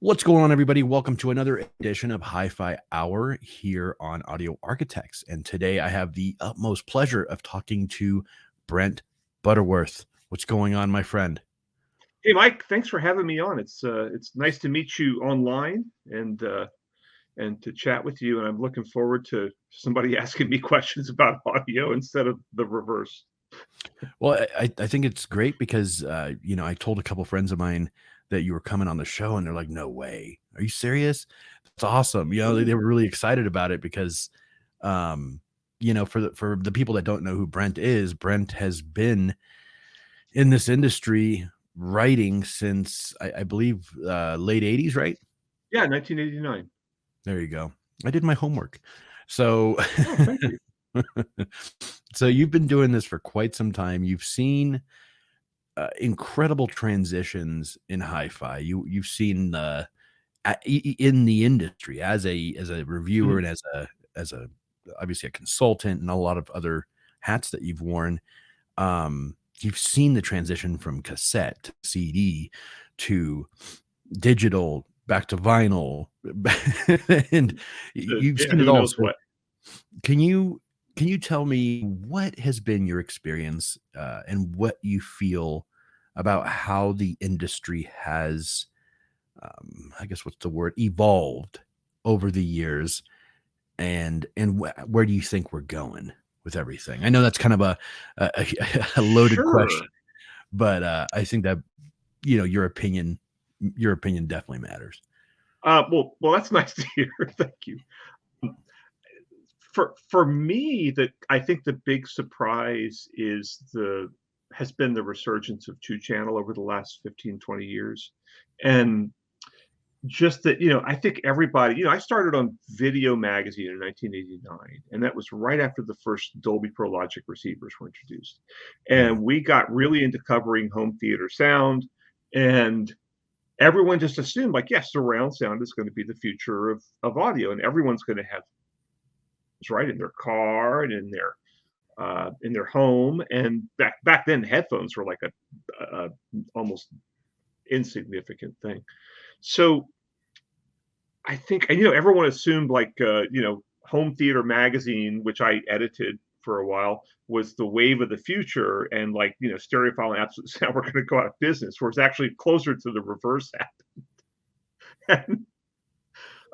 What's going on, everybody? Welcome to another edition of HiFi Hour here on Audio Arkitekts. And today I have the utmost pleasure of talking to Brent Butterworth. What's going on, my friend? Hey, Mike, thanks for having me on. It's nice to meet you online and to chat with you. And I'm looking forward to somebody asking me questions about audio instead of the reverse. Well, I think it's great because, I told a couple friends of mine that you were coming on the show, and they're like, no way. Are you serious? That's awesome. They were really excited about it because, for the people that don't know who Brent is, Brent has been in this industry writing since I believe late 80s, right? Yeah, 1989. There you go. I did my homework. So Oh, thank you. so you've been doing this for quite some time. You've seen incredible transitions in hi-fi. You've seen in the industry as a reviewer Mhm. and as a obviously a consultant and a lot of other hats that you've worn. You've seen the transition from cassette to CD to digital back to vinyl and you've Yeah, seen it who all. knows So what? can you tell me what has been your experience and what you feel about how the industry has I guess what's the word, evolved over the years, and where do you think we're going with everything? I know that's kind of a, a loaded Sure. question, but I think that your opinion definitely matters. Well, that's nice to hear. Thank you. For me, that I think the big surprise has been the resurgence of two channel over the last 15, 20 years. And just that, I think everybody, I started on Video Magazine in 1989, and that was right after the first Dolby Pro Logic receivers were introduced. Mm, And we got really into covering home theater sound, and everyone just assumed, like, yes, surround sound is going to be the future of audio, and everyone's going to have it's right in their car and in their home. And back then, headphones were like a almost insignificant thing. So I think, and everyone assumed, like, Home Theater Magazine, which I edited for a while, was the wave of the future, and, like, Stereophile and Absolute Sound were going to go out of business, whereas actually closer to the reverse happened.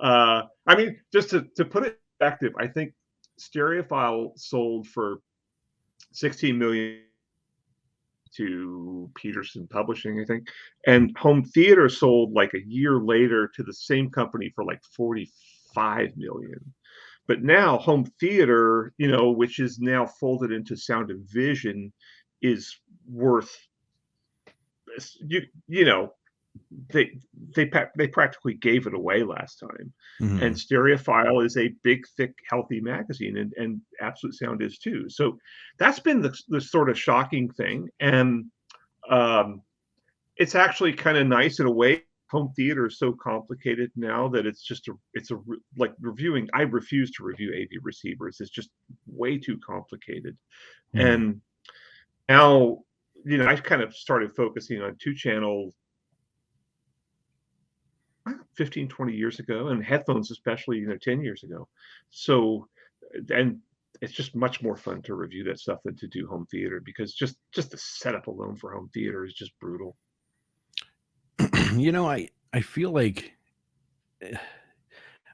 I mean, just to put it in perspective, I think Stereophile sold for 16 million to Peterson Publishing, I think, and Home Theater sold like a year later to the same company for like 45 million. But now Home Theater, which is now folded into Sound and Vision, is worth you you know they practically gave it away last time. And mhm. Stereophile is a big, thick, healthy magazine, and Absolute Sound is too. So that's been the sort of shocking thing. And um, it's actually kind of nice in a way. Home theater is so complicated now that like reviewing. I refuse to review AV receivers. It's just way too complicated. Mm. And now, I kind of started focusing on two channel 15, 20 years ago, and headphones especially, 10 years ago. So, and it's just much more fun to review that stuff than to do home theater, because just the setup alone for home theater is just brutal. I feel like eh,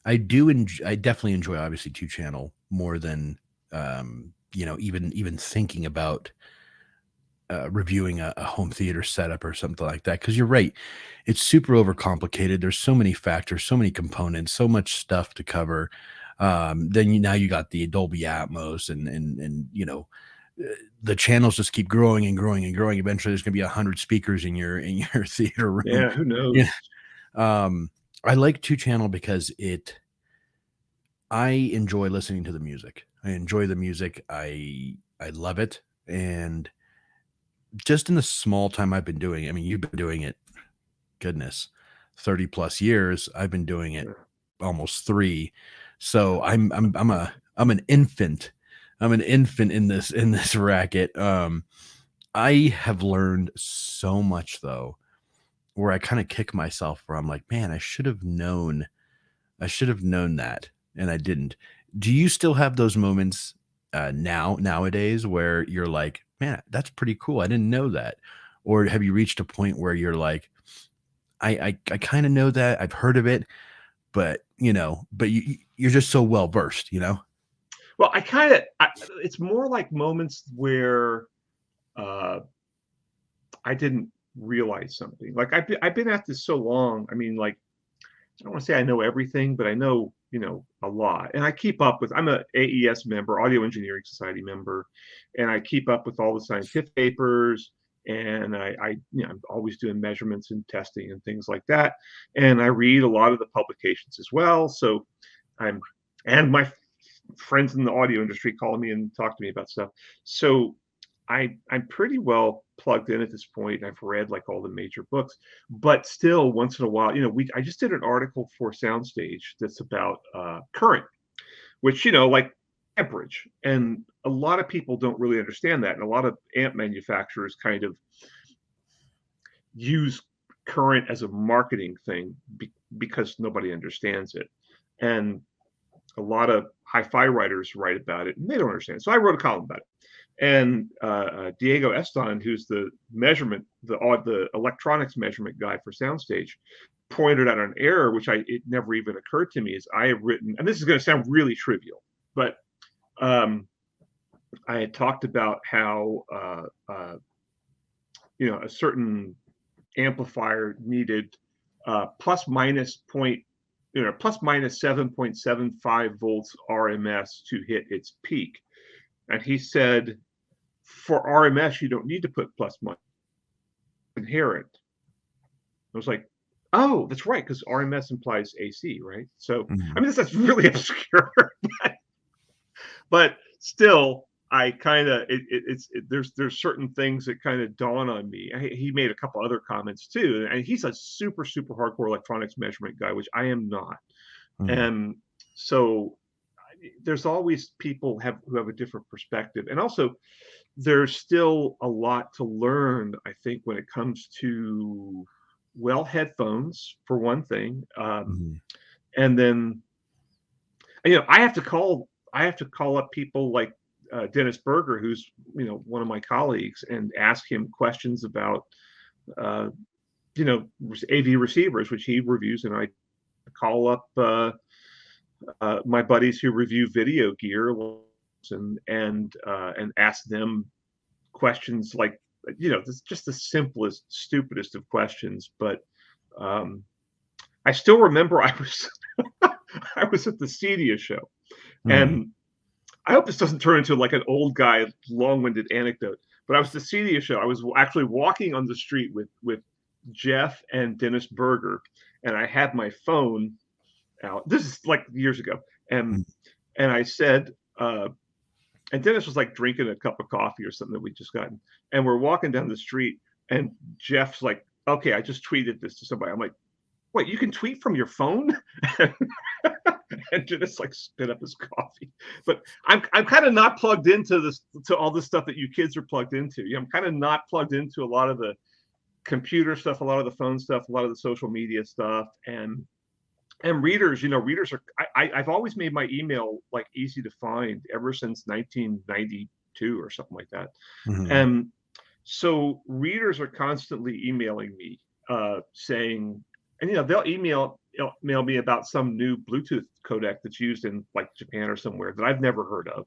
I definitely enjoy obviously two channel more than even thinking about reviewing a home theater setup or something like that. Because you're right, it's super overcomplicated. There's so many factors, so many components, so much stuff to cover. Then now you got the Dolby Atmos, and the channels just keep growing and growing and growing. Eventually, there's going to be 100 speakers in your theater room. Yeah, who Yeah. knows? I like two channel because I enjoy listening to the music. I enjoy the music. I love it. And just in the small time I've been doing it, I mean, you've been doing it, goodness, 30 plus years. I've been doing it Yeah. almost 3. So I'm an infant. I'm an infant in this racket. I have learned so much though where I kind of kick myself where I'm like, man, I should have known that, and I didn't. Do you still have those moments nowadays where you're like, man, that's pretty cool, I didn't know that? Or have you reached a point where you're like, I kind of know that, I've heard of it, but you're just so well versed, Well, it's more like moments where I didn't realize something. Like I've been at this so long. I mean, like I don't want to say I know everything, but I know, a lot. And I keep up with, I'm a AES member, Audio Engineering Society member, and I keep up with all the scientific papers. And I'm always doing measurements and testing and things like that. And I read a lot of the publications as well. So I'm, and my friends in the audio industry call me and talk to me about stuff. So I'm pretty well plugged in at this point. I've read like all the major books, but still once in a while, I just did an article for Soundstage that's about current, which, like amperage. And a lot of people don't really understand that. And a lot of amp manufacturers kind of use current as a marketing thing because nobody understands it. And a lot of HiFi writers write about it and they don't understand it. So I wrote a column about it. And Diego Eston, who's the electronics measurement guy for Soundstage, pointed out an error, which it never even occurred to me, is I have written, and this is going to sound really trivial, but I had talked about how a certain amplifier needed plus minus 7.75 volts RMS to hit its peak. And he said, for RMS, you don't need to put plus minus inherent. I was like, oh, that's right, because RMS implies AC, right? So, I mean, that's really obscure, but still, I kind of there's certain things that kind of dawn on me. He made a couple other comments too, and he's a super hardcore electronics measurement guy, which I am not. And so there's always people who have a different perspective, and also there's still a lot to learn, I think, when it comes to headphones for one thing, and then I have to call up people like Dennis Berger, who's one of my colleagues, and ask him questions about AV receivers, which he reviews, and I call up my buddies who review video gear and ask them questions like just the simplest, stupidest of questions. But I still remember I was I was at the Cedia show, and I hope this doesn't turn into like an old guy long-winded anecdote, but I was at the Cedia show. I was actually walking on the street with Jeff and Dennis Berger, and I had my phone out. This is like years ago. And I said, and Dennis was like drinking a cup of coffee or something that we'd just gotten. And we're walking down the street, and Jeff's like, okay, I just tweeted this to somebody. I'm like, wait, you can tweet from your phone? And Dennis like spit up his coffee. But I'm kind of not plugged into all this stuff that you kids are plugged into. I'm kind of not plugged into a lot of the computer stuff, a lot of the phone stuff, a lot of the social media stuff, and readers are, I've always made my email like easy to find ever since 1992 or something like that. And so readers are constantly emailing me saying, and they'll email me about some new Bluetooth codec that's used in like Japan or somewhere that I've never heard of,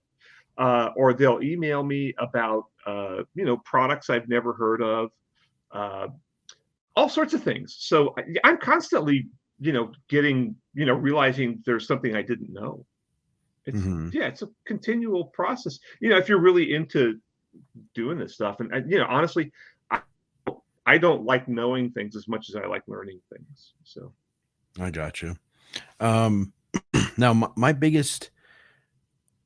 or they'll email me about products I've never heard of, all sorts of things. So I'm constantly getting, realizing there's something I didn't know. It's a continual process, if you're really into doing this stuff. And honestly, I don't like knowing things as much as I like learning things. So I got you. Now my biggest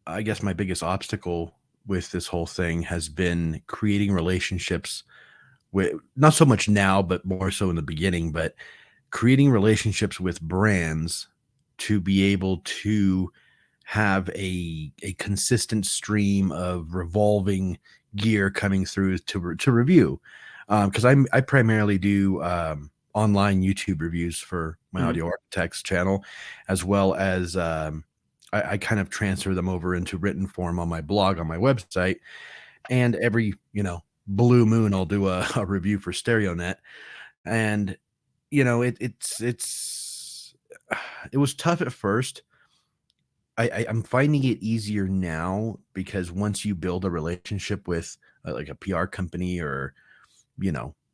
obstacle with this whole thing has been creating relationships with, not so much now, but more so in the beginning, but creating relationships with brands to be able to have a consistent stream of revolving gear coming through to review. Because I primarily do online YouTube reviews for my Mhm. Audio Arkitekts channel, as well as I kind of transfer them over into written form on my blog on my website. And every blue moon, I'll do a review for StereoNet. And it was tough at first. I'm finding it easier now because once you build a relationship with like a PR company or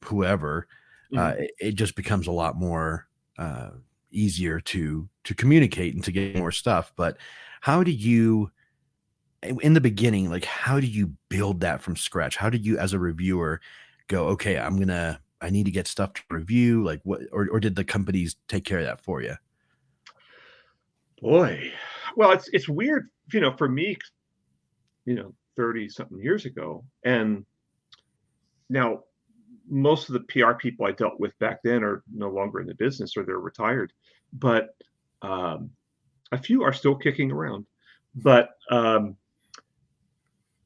whoever, Mhm. it just becomes a lot more easier to communicate and to get more stuff. But how do you, in the beginning, like how do you build that from scratch? How did you, as a reviewer, go, okay, I need to get stuff to review, like what, or did the companies take care of that for you? Boy. Well, it's weird, for me, 30 something years ago. And now most of the PR people I dealt with back then are no longer in the business or they're retired. But um, a few are still kicking around. But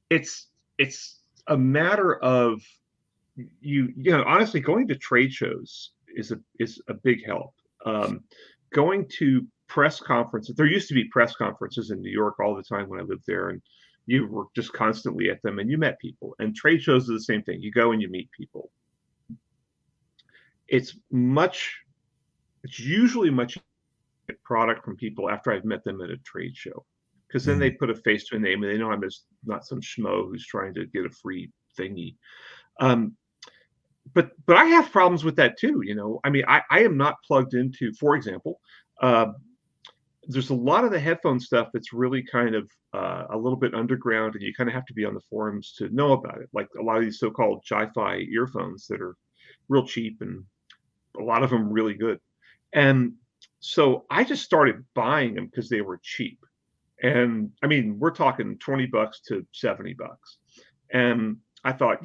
it's it's a matter of honestly, going to trade shows is a big help. Um, Going to press conferences. There used to be press conferences in New York all the time when I lived there, and you were just constantly at them and you met people. And trade shows are the same thing. You go and you meet people. It's much it's usually much product from people after I've met them at a trade show. Because then they Mm. put a face to a name and they know I'm just not some schmo who's trying to get a free thingy. Um, but I have problems with that too. I mean, I am not plugged into, for example, uh, there's a lot of the headphone stuff that's really kind of a little bit underground, and you kind of have to be on the forums to know about it. Like a lot of these so-called HiFi earphones that are real cheap, and a lot of them really good. And so I just started buying them because they were cheap. And I mean, we're talking $20 to $70. And I thought,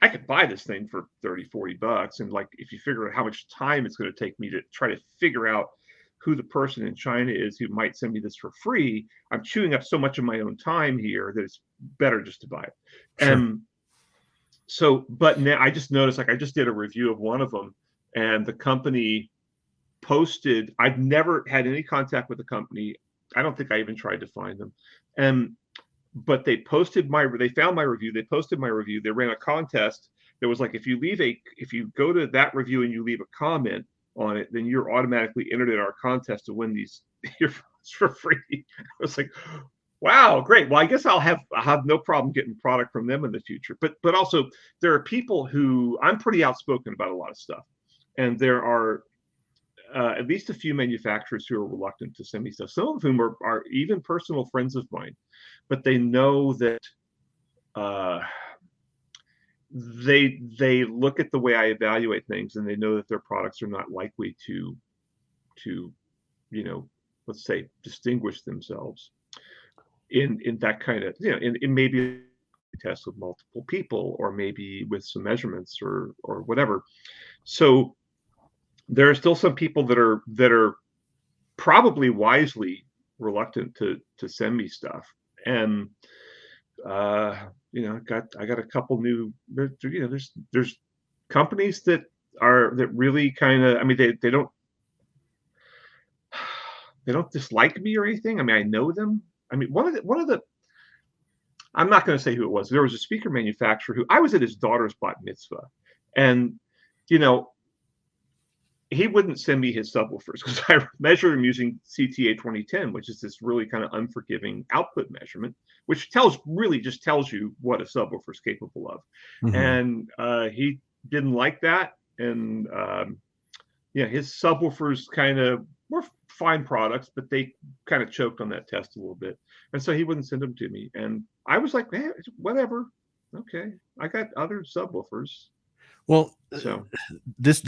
I could buy this thing for 30, $40. And like, if you figure out how much time it's going to take me to try to figure out who the person in China is who might send me this for free, I'm chewing up so much of my own time here that it's better just to buy it. Sure. And so, but now I just noticed, like, I just did a review of one of them, and the company posted, I've never had any contact with the company. I don't think I even tried to find them. And but they found my review, they posted my review, they ran a contest that was like, if you go to that review and you leave a comment on it, then you're automatically entered in our contest to win these earphones for free. I was like, wow, great. Well, I guess I'll have no problem getting product from them in the future. But also, there are people who, I'm pretty outspoken about a lot of stuff, and there are at least a few manufacturers who are reluctant to send me stuff. Some of whom are even personal friends of mine, but they know that uh, they look at the way I evaluate things, and they know that their products are not likely to you know let's say distinguish themselves in that kind of, in maybe test with multiple people, or maybe with some measurements, or whatever. So there are still some people that are probably wisely reluctant to send me stuff. And uh I got a couple new, there's companies that really kind of, I mean, they don't dislike me or anything. I mean, I know them. I mean, one of the I'm not going to say who it was. There was a speaker manufacturer who I was at his daughter's bat mitzvah, and you know he wouldn't send me his subwoofers because I measured him using CTA 2010, which is this really kind of unforgiving output measurement, which really just tells you what a subwoofer is capable of. Hmm. And he didn't like that. And yeah, his subwoofers kind of were fine products, but they kind of choked on that test a little bit. And so he wouldn't send them to me. And I was like, man, whatever. Okay. I got other subwoofers. Well, So, this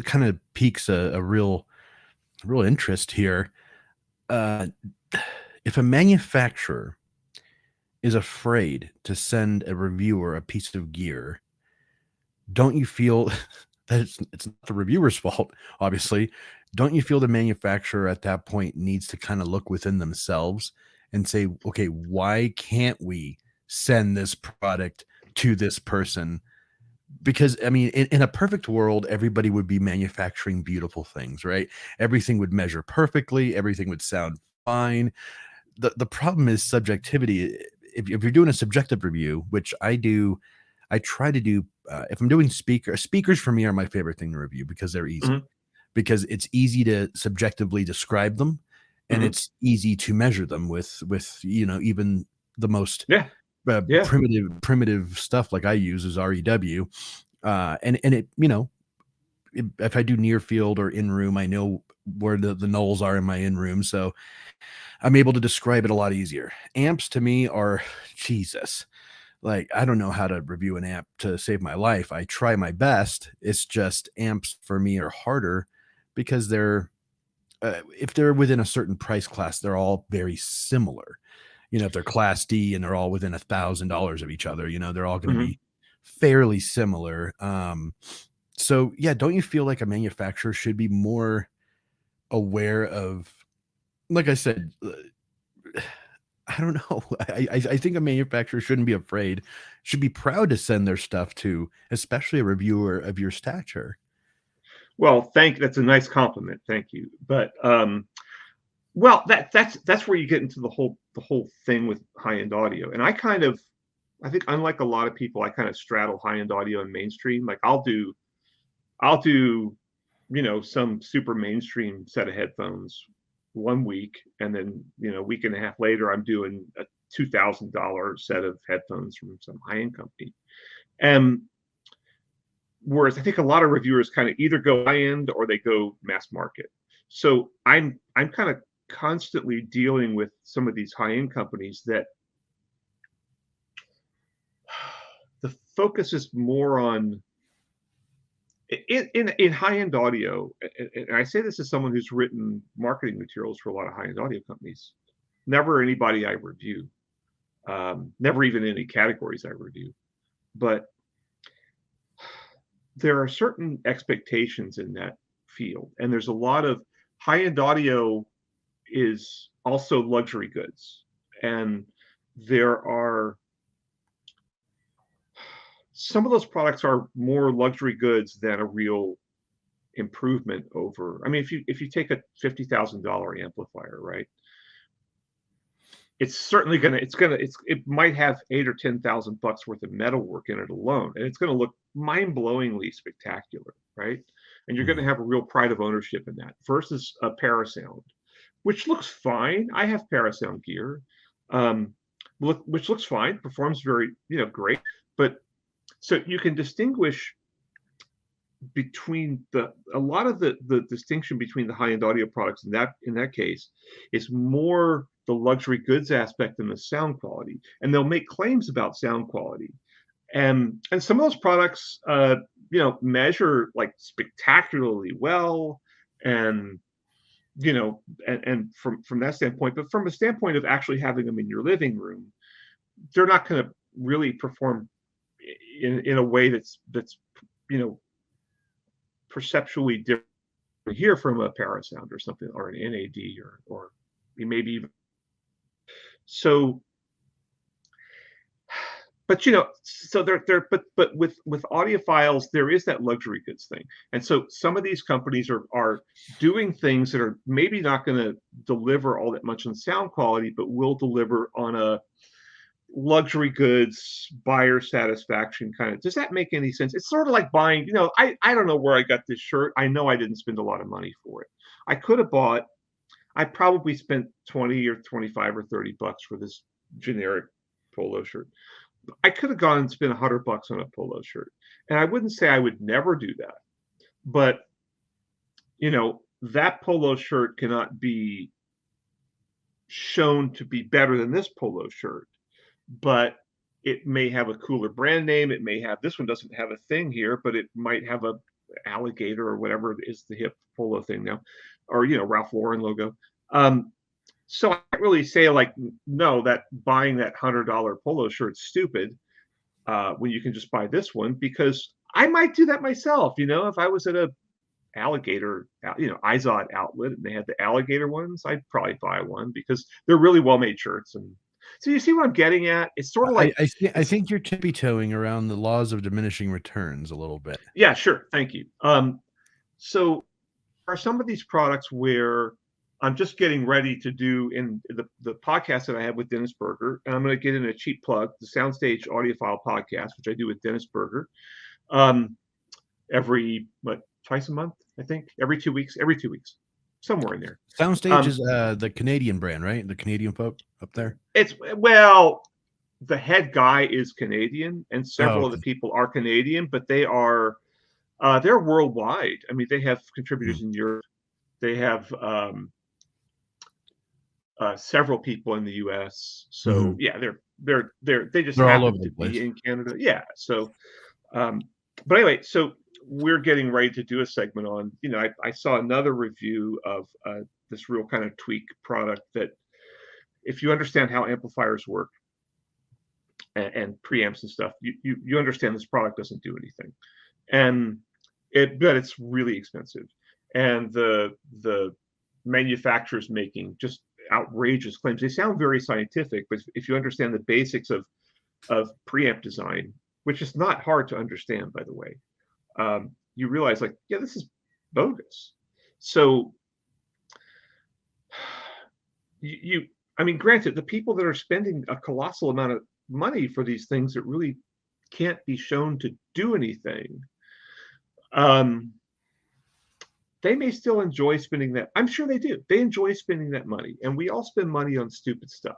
kind of piques a real interest here. Uh, if a manufacturer is afraid to send a reviewer a piece of gear, don't you feel that it's not the reviewer's fault, obviously? Don't you feel the manufacturer at that point needs to kind of look within themselves and say, okay, why can't we send this product to this person? because I mean, in a perfect world, everybody would be manufacturing beautiful things, right? Everything would measure perfectly, everything would sound fine. The problem is subjectivity. If you're doing a subjective review, which I do, I try to do. If I'm doing speakers for me are my favorite thing to review because they're easy. Mhm, Because it's easy to subjectively describe them, and mhm. it's easy to measure them with even the most Yeah, yeah. primitive stuff like I use is REW, and it if I do near field or in room, I know where the nulls are in my in room, so I'm able to describe it a lot easier. Amps to me are Jesus. Like, I don't know how to review an amp to save my life. I try my best. It's just amps for me are harder because they're if they're within a certain price class, they're all very similar. If they're class D and they're all within $1,000 of each other, they're all going to Mhm. be fairly similar. So yeah, don't you feel like a manufacturer should be more aware of, like I said, I don't know. I think a manufacturer shouldn't be afraid, should be proud to send their stuff to, especially a reviewer of your stature. Well, that's a nice compliment, thank you. But, well, that's where you get into the whole thing with high-end audio, and I think unlike a lot of people, I kind of straddle high-end audio and mainstream. Like, I'll do, some super mainstream set of headphones one week, and then, a week and a half later, I'm doing a $2,000 set of headphones from some high-end company. And whereas I think a lot of reviewers kind of either go high end or they go mass market. So I'm kind of constantly dealing with some of these high end companies that the focus is more on in high end audio. And I say this as someone who's written marketing materials for a lot of high end audio companies. Never anybody I review, never even any categories I review, but there are certain expectations in that field, and there's a lot of high end audio is also luxury goods. And there are some of those products are more luxury goods than a real improvement over. I mean, if you take a $50,000 amplifier, right? It's certainly it might have 8 or 10,000 bucks worth of metal work in it alone, and it's gonna look mind-blowingly spectacular, right? And you're gonna Mhm. have a real pride of ownership in that versus a Parasound, which looks fine. I have Parasound gear, um, which looks fine, performs very, great. But so you can distinguish between a lot of the distinction between the high-end audio products in that case is more the luxury goods aspect than the sound quality. And they'll make claims about sound quality. And some of those products measure like spectacularly well, and and from that standpoint. But from a standpoint of actually having them in your living room, they're not going to really perform in a way that's you know perceptually different here from a Parasound or something, or an NAD, or maybe even so. But so they're but with audiophiles, there is that luxury goods thing. And so some of these companies are doing things that are maybe not going to deliver all that much on sound quality, but will deliver on a luxury goods buyer satisfaction kind of. Does that make any sense? It's sort of like buying, I don't know where I got this shirt. I know I didn't spend a lot of money for it. I could have bought, I probably spent 20 or 25 or 30 bucks for this generic polo shirt. I could have gone and spent 100 bucks on a polo shirt. And I wouldn't say I would never do that. But, that polo shirt cannot be shown to be better than this polo shirt. But it may have a cooler brand name. It may have, this one doesn't have a thing here, but it might have a alligator or whatever is the hip polo thing now, or Ralph Lauren logo. So I can't really say like no, that buying that $100 polo shirt's stupid when you can just buy this one, because I might do that myself. If I was at a alligator, Izod outlet and they had the alligator ones, I'd probably buy one because they're really well made shirts. And So you see what I'm getting at? It's sort of like I think you're tippy-toeing around the laws of diminishing returns a little bit. yeah, sure, thank you. So are some of these products where I'm just getting ready to do in the podcast that I have with Dennis Berger, and I'm going to get in a cheap plug, the Soundstage Audiophile podcast, which I do with Dennis Berger, every twice a month, I think, every 2 weeks, somewhere in there. Soundstage is the Canadian brand, right? The Canadian folk up there. It's well, the head guy is Canadian, and several of the okay. people are Canadian, but they're worldwide. I mean, they have contributors in Europe. They have several people in the U.S. So yeah, they just They're all happen over the to place. be in Canada. Yeah. So, but anyway, so we're getting ready to do a segment on. I saw another review of this real kind of tweak product that, if you understand how amplifiers work and preamps and stuff, you understand this product doesn't do anything, but it's really expensive, and the manufacturer's making just outrageous claims. They sound very scientific, but if you understand the basics of preamp design, which is not hard to understand, by the way, you realize like, yeah, this is bogus. So I mean, granted, the people that are spending a colossal amount of money for these things that really can't be shown to do anything, they may still enjoy spending that. I'm sure they do. They enjoy spending that money, and we all spend money on stupid stuff.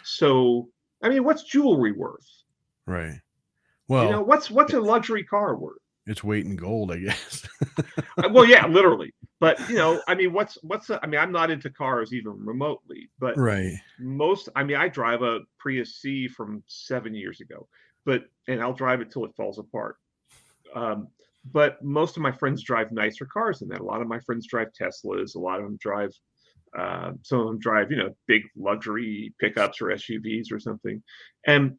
So, I mean, what's jewelry worth? Right. Well, what's a luxury car worth? It's weight in gold, I guess. Well, yeah, literally. But I mean, I mean, I'm not into cars even remotely, but right. I mean, I drive a Prius C from 7 years ago, and I'll drive it till it falls apart. But most of my friends drive nicer cars than that. A lot of my friends drive Teslas. A lot of them drive, some of them drive, big luxury pickups or SUVs or something. And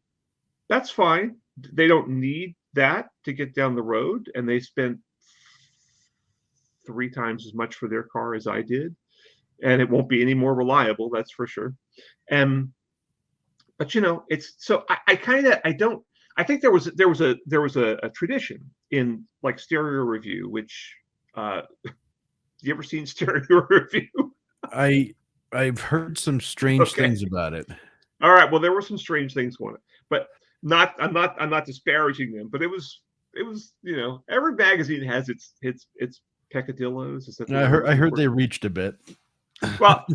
that's fine. They don't need that to get down the road. And they spent 3 times as much for their car as I did. And it won't be any more reliable, that's for sure. But it's so I think there was a tradition in like stereo review, which you ever seen stereo review? I've heard some strange things about it. All right, well, there were some strange things going on, but I'm not disparaging them, but it was every magazine has its peccadillos. Is that I heard they reached a bit. Well,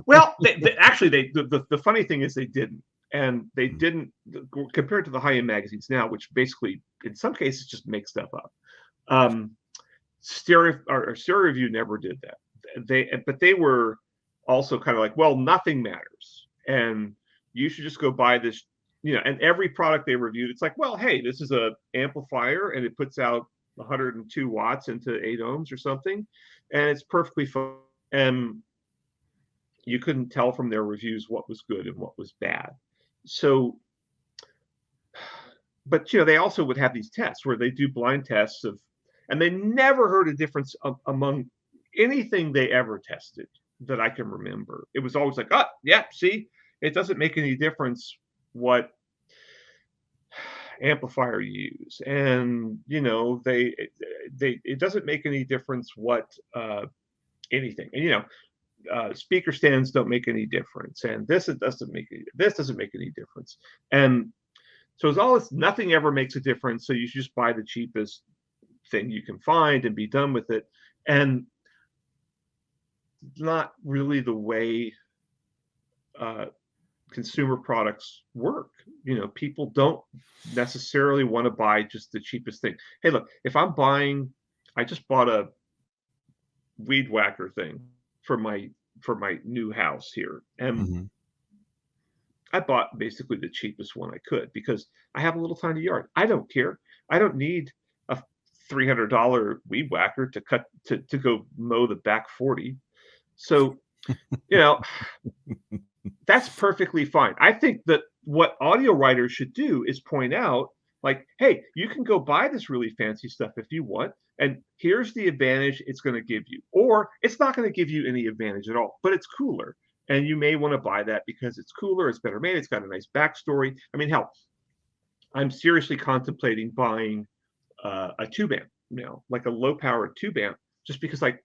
actually, the funny thing is they didn't. And they didn't, compared to the high-end magazines now, which basically, in some cases, just make stuff up. Stereo Review never did that. But they were also kind of like, well, nothing matters, and you should just go buy this. And every product they reviewed, it's like, well, hey, this is a amplifier, and it puts out 102 watts into 8 ohms or something, and it's perfectly fine. And you couldn't tell from their reviews what was good and what was bad. So, but they also would have these tests where they do blind tests and they never heard a difference among anything they ever tested that I can remember. It was always like, oh, yeah, see, it doesn't make any difference what amplifier you use, and it doesn't make any difference what anything, and speaker stands don't make any difference, and this doesn't make any difference, and so it's all this. Nothing ever makes a difference, so you should just buy the cheapest thing you can find and be done with it. And not really the way consumer products work. People don't necessarily want to buy just the cheapest thing. Hey, look, if I'm buying, I just bought a weed whacker thing for my new house here, and I bought basically the cheapest one I could because I have a little tiny yard. I don't care. I don't need a $300 weed whacker to go mow the back 40. So that's perfectly fine. I think that what audio writers should do is point out, like, hey, you can go buy this really fancy stuff if you want, and here's the advantage it's going to give you. Or it's not going to give you any advantage at all, but it's cooler. and you may want to buy that because it's cooler, it's better made, it's got a nice backstory. I mean, hell, I'm seriously contemplating buying a tube amp now, like a low powered tube amp, just because, like,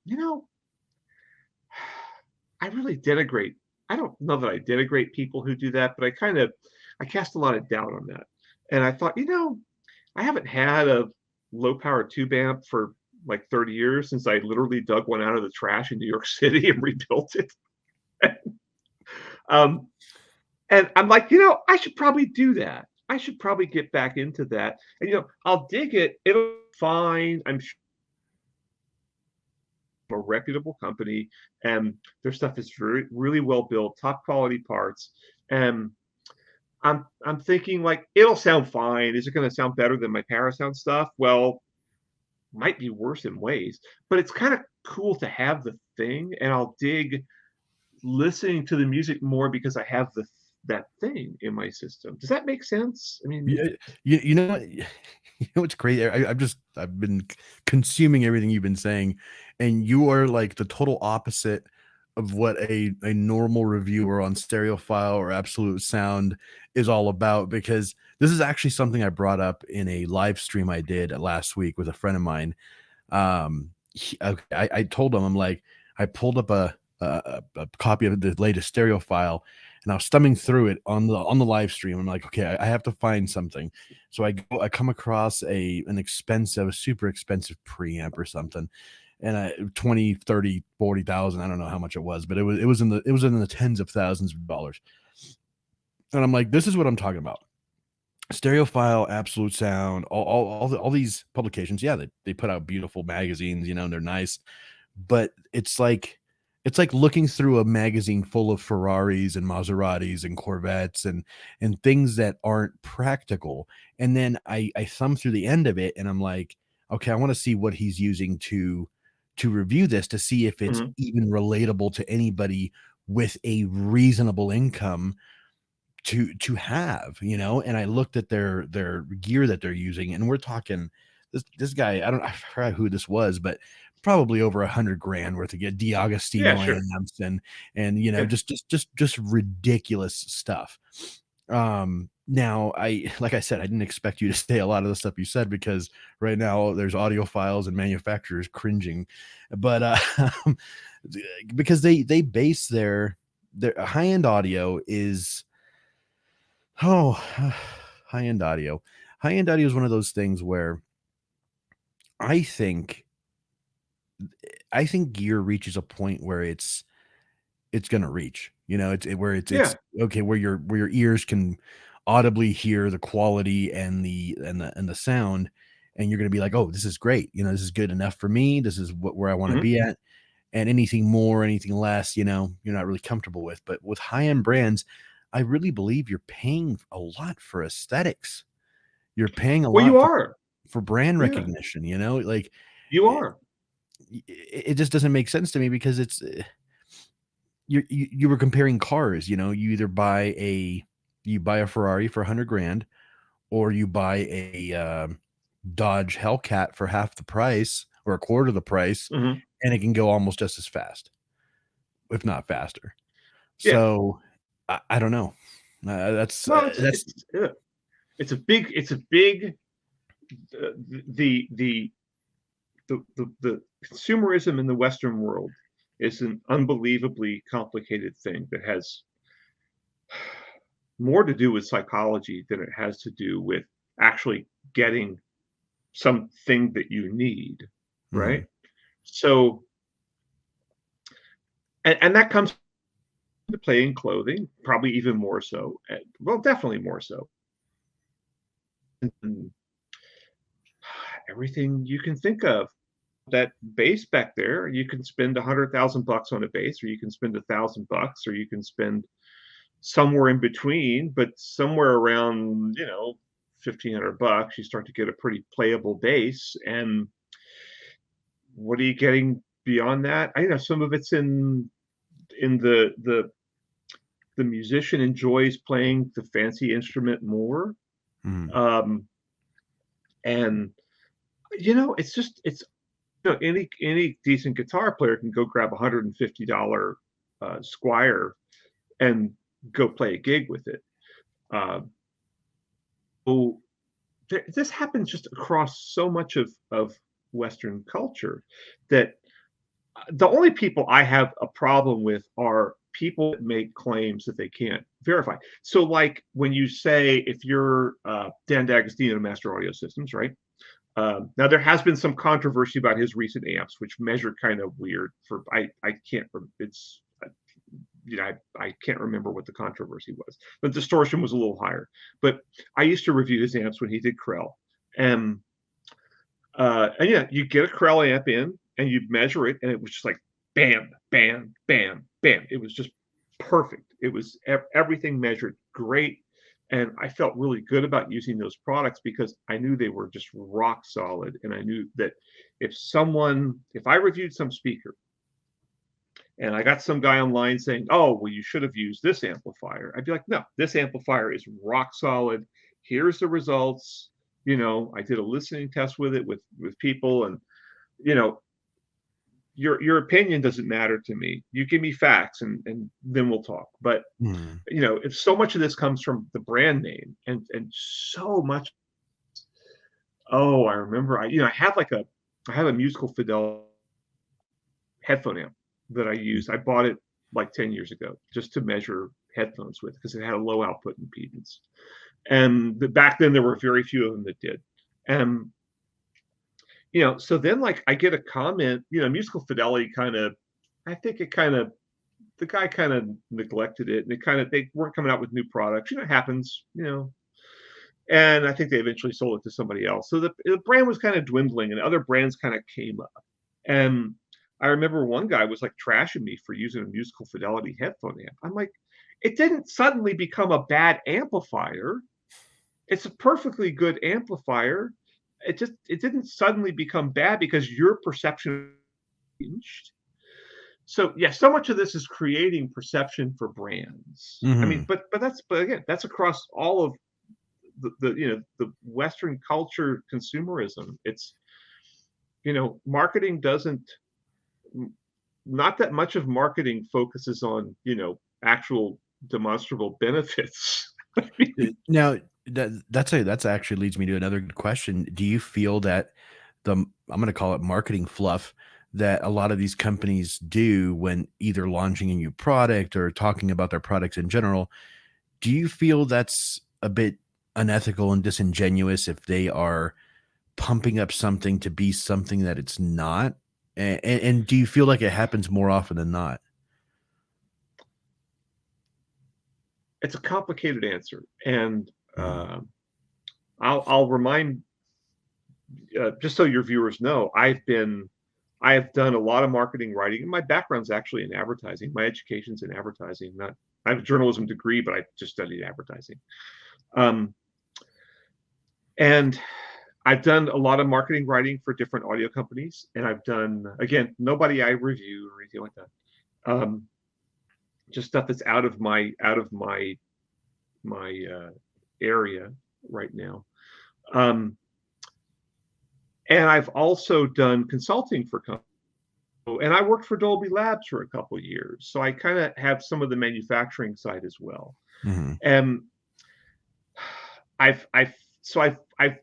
I really denigrate. I don't know that I denigrate people who do that, but I cast a lot of doubt on that. And I thought, I haven't had a low power tube amp for like 30 years, since I literally dug one out of the trash in New York City and rebuilt it. um, and I'm like, I should probably do that. I should probably get back into that. And I'll dig it. It'll be fine. I'm sure a reputable company, and their stuff is really well built, top quality parts. And I'm thinking, like, it'll sound fine. Is it going to sound better than my Parasound stuff? Well, might be worse in ways, but it's kind of cool to have the thing, and I'll dig listening to the music more because I have that thing in my system. Does that make sense? I mean, Yeah, you know what? You know what's crazy? I've been consuming everything you've been saying, and you are like the total opposite of what a normal reviewer on Stereophile or Absolute Sound is all about. Because this is actually something I brought up in a live stream I did last week with a friend of mine. I told him, I'm like, I pulled up a copy of the latest Stereophile, and I was thumbing through it on the live stream. I'm like, okay, I have to find something. So I come across a super expensive preamp or something, and 20, 30, 40,000. I don't know how much it was, but it was in the tens of thousands of dollars. And I'm like, this is what I'm talking about. Stereophile, Absolute Sound, all these publications. Yeah, they put out beautiful magazines, and they're nice, but it's like looking through a magazine full of Ferraris and Maseratis and Corvettes and things that aren't practical. And then I thumb through the end of it, and I'm like, okay, I want to see what he's using to review this, to see if it's mhm. even relatable to anybody with a reasonable income to have. And I looked at their gear that they're using, and we're talking this guy, I forgot who this was, but probably over $100,000 worth of Yeah, D'Agostino sure. amps and Yeah. just ridiculous stuff. Now, like I said, I didn't expect you to say a lot of the stuff you said, because right now there's audiophiles and manufacturers cringing, but because they base their high-end audio is Oh, high-end audio. High-end audio is one of those things where I think gear reaches a point where it's gonna reach. Where it's Yeah. okay, where your ears can audibly hear the quality and the sound, and you're gonna be like, "Oh, this is great. This is good enough for me. This is where I wanna Mhm. be at." And anything more, anything less, you're not really comfortable with. But with high-end brands, I really believe you're paying a lot for aesthetics. You're paying a Well, you lot are. for brand Yeah, recognition, like, you it are. it just doesn't make sense to me, because it's, you were comparing cars. You either you buy a Ferrari for 100,000, or you buy a, Dodge Hellcat for half the price or a quarter of the price, Mhm. and it can go almost just as fast, if not faster. Yeah. So, I don't know. Well, That's it's a big, the the the consumerism in the Western world is an unbelievably complicated thing that has more to do with psychology than it has to do with actually getting something that you need, right? mhm, So, and that comes to play in clothing, probably even more so. Well, definitely more so. And everything you can think of. That bass back there, you can spend $100,000 on a bass, or you can spend $1,000, or you can spend somewhere in between, but somewhere around, 1,500 bucks, you start to get a pretty playable bass. And what are you getting beyond that? I know some of it's in the musician enjoys playing the fancy instrument more. mhm, Um, and it's just it's any decent guitar player can go grab a $150 Squire and go play a gig with it. So this happens just across so much of Western culture that the only people I have a problem with are people that make claims that they can't verify. So, like when you say if you're Dan D'Agostino, Master Audio Systems, right? Now there has been some controversy about his recent amps, which measure kind of weird. For I can't. It's I can't remember what the controversy was. The distortion was a little higher. But I used to review his amps when he did Krell, and yeah, you get a Krell amp in and you measure it, and it was just like bam, bam, bam, bam. It was just perfect. It was everything measured great. And I felt really good about using those products because I knew they were just rock solid. And I knew that if I reviewed some speaker and I got some guy online saying, oh, well, you should have used this amplifier, I'd be like, no, this amplifier is rock solid. Here's the results. I did a listening test with it with people, and your opinion doesn't matter to me. You give me facts, and then we'll talk. But if so much of this comes from the brand name, and so much. Oh, I remember. I have a Musical Fidelity headphone amp that I used. I bought it like 10 years ago just to measure headphones with because it had a low output impedance. And back then there were very few of them that did. And so then like I get a comment, Musical Fidelity the guy kind of neglected it, and they weren't coming out with new products. It happens, and I think they eventually sold it to somebody else. So the brand was kind of dwindling, and other brands kind of came up. And I remember one guy was like trashing me for using a Musical Fidelity headphone amp. I'm like, it didn't suddenly become a bad amplifier. It's a perfectly good amplifier. It didn't suddenly become bad because your perception changed. So yeah, so much of this is creating perception for brands. I mean, but again, that's across all of the Western culture consumerism. It's marketing not that much of marketing focuses on actual demonstrable benefits. Now that's actually leads me to another good question. Do you feel that I'm going to call it marketing fluff that a lot of these companies do when either launching a new product or talking about their products in general, do you feel that's a bit unethical and disingenuous if they are pumping up something to be something that it's not? And do you feel like it happens more often than not? It's a complicated answer, and I'll remind just so your viewers know, I have done a lot of marketing writing, and my background's actually in advertising. My education's in advertising. I have a journalism degree, but I just studied advertising. And I've done a lot of marketing writing for different audio companies, and I've done, again, nobody I review or anything like that. Just stuff that's out of my area right now. And I've also done consulting for companies. And I worked for Dolby Labs for a couple of years. So I kind of have some of the manufacturing side as well. And I've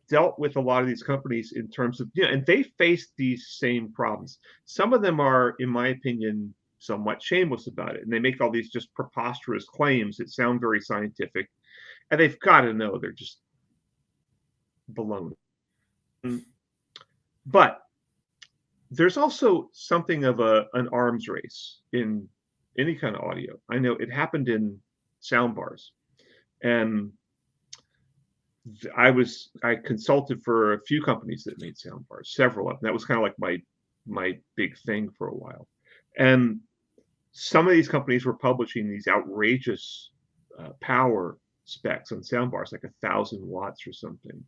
dealt with a lot of these companies in terms of, and they face these same problems. Some of them are, in my opinion, somewhat shameless about it. And they make all these just preposterous claims that sound very scientific. And they've got to know they're just baloney. But there's also something of an arms race in any kind of audio. I know it happened in sound bars. And I consulted for a few companies that made sound bars, several of them. That was kind of like my big thing for a while. And some of these companies were publishing these outrageous power specs on sound bars, like 1,000 watts or something.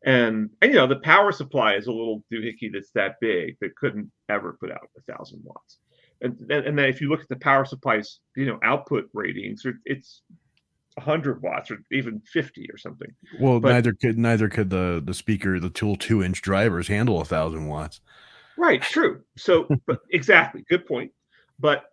And the power supply is a little doohickey that's that big that couldn't ever put out 1,000 watts. And then if you look at the power supply's output ratings, it's 100 watts or even 50 or something. Well, but neither could the speaker, the Tool 2-inch drivers handle 1,000 watts. Right, true. So, but exactly, good point. But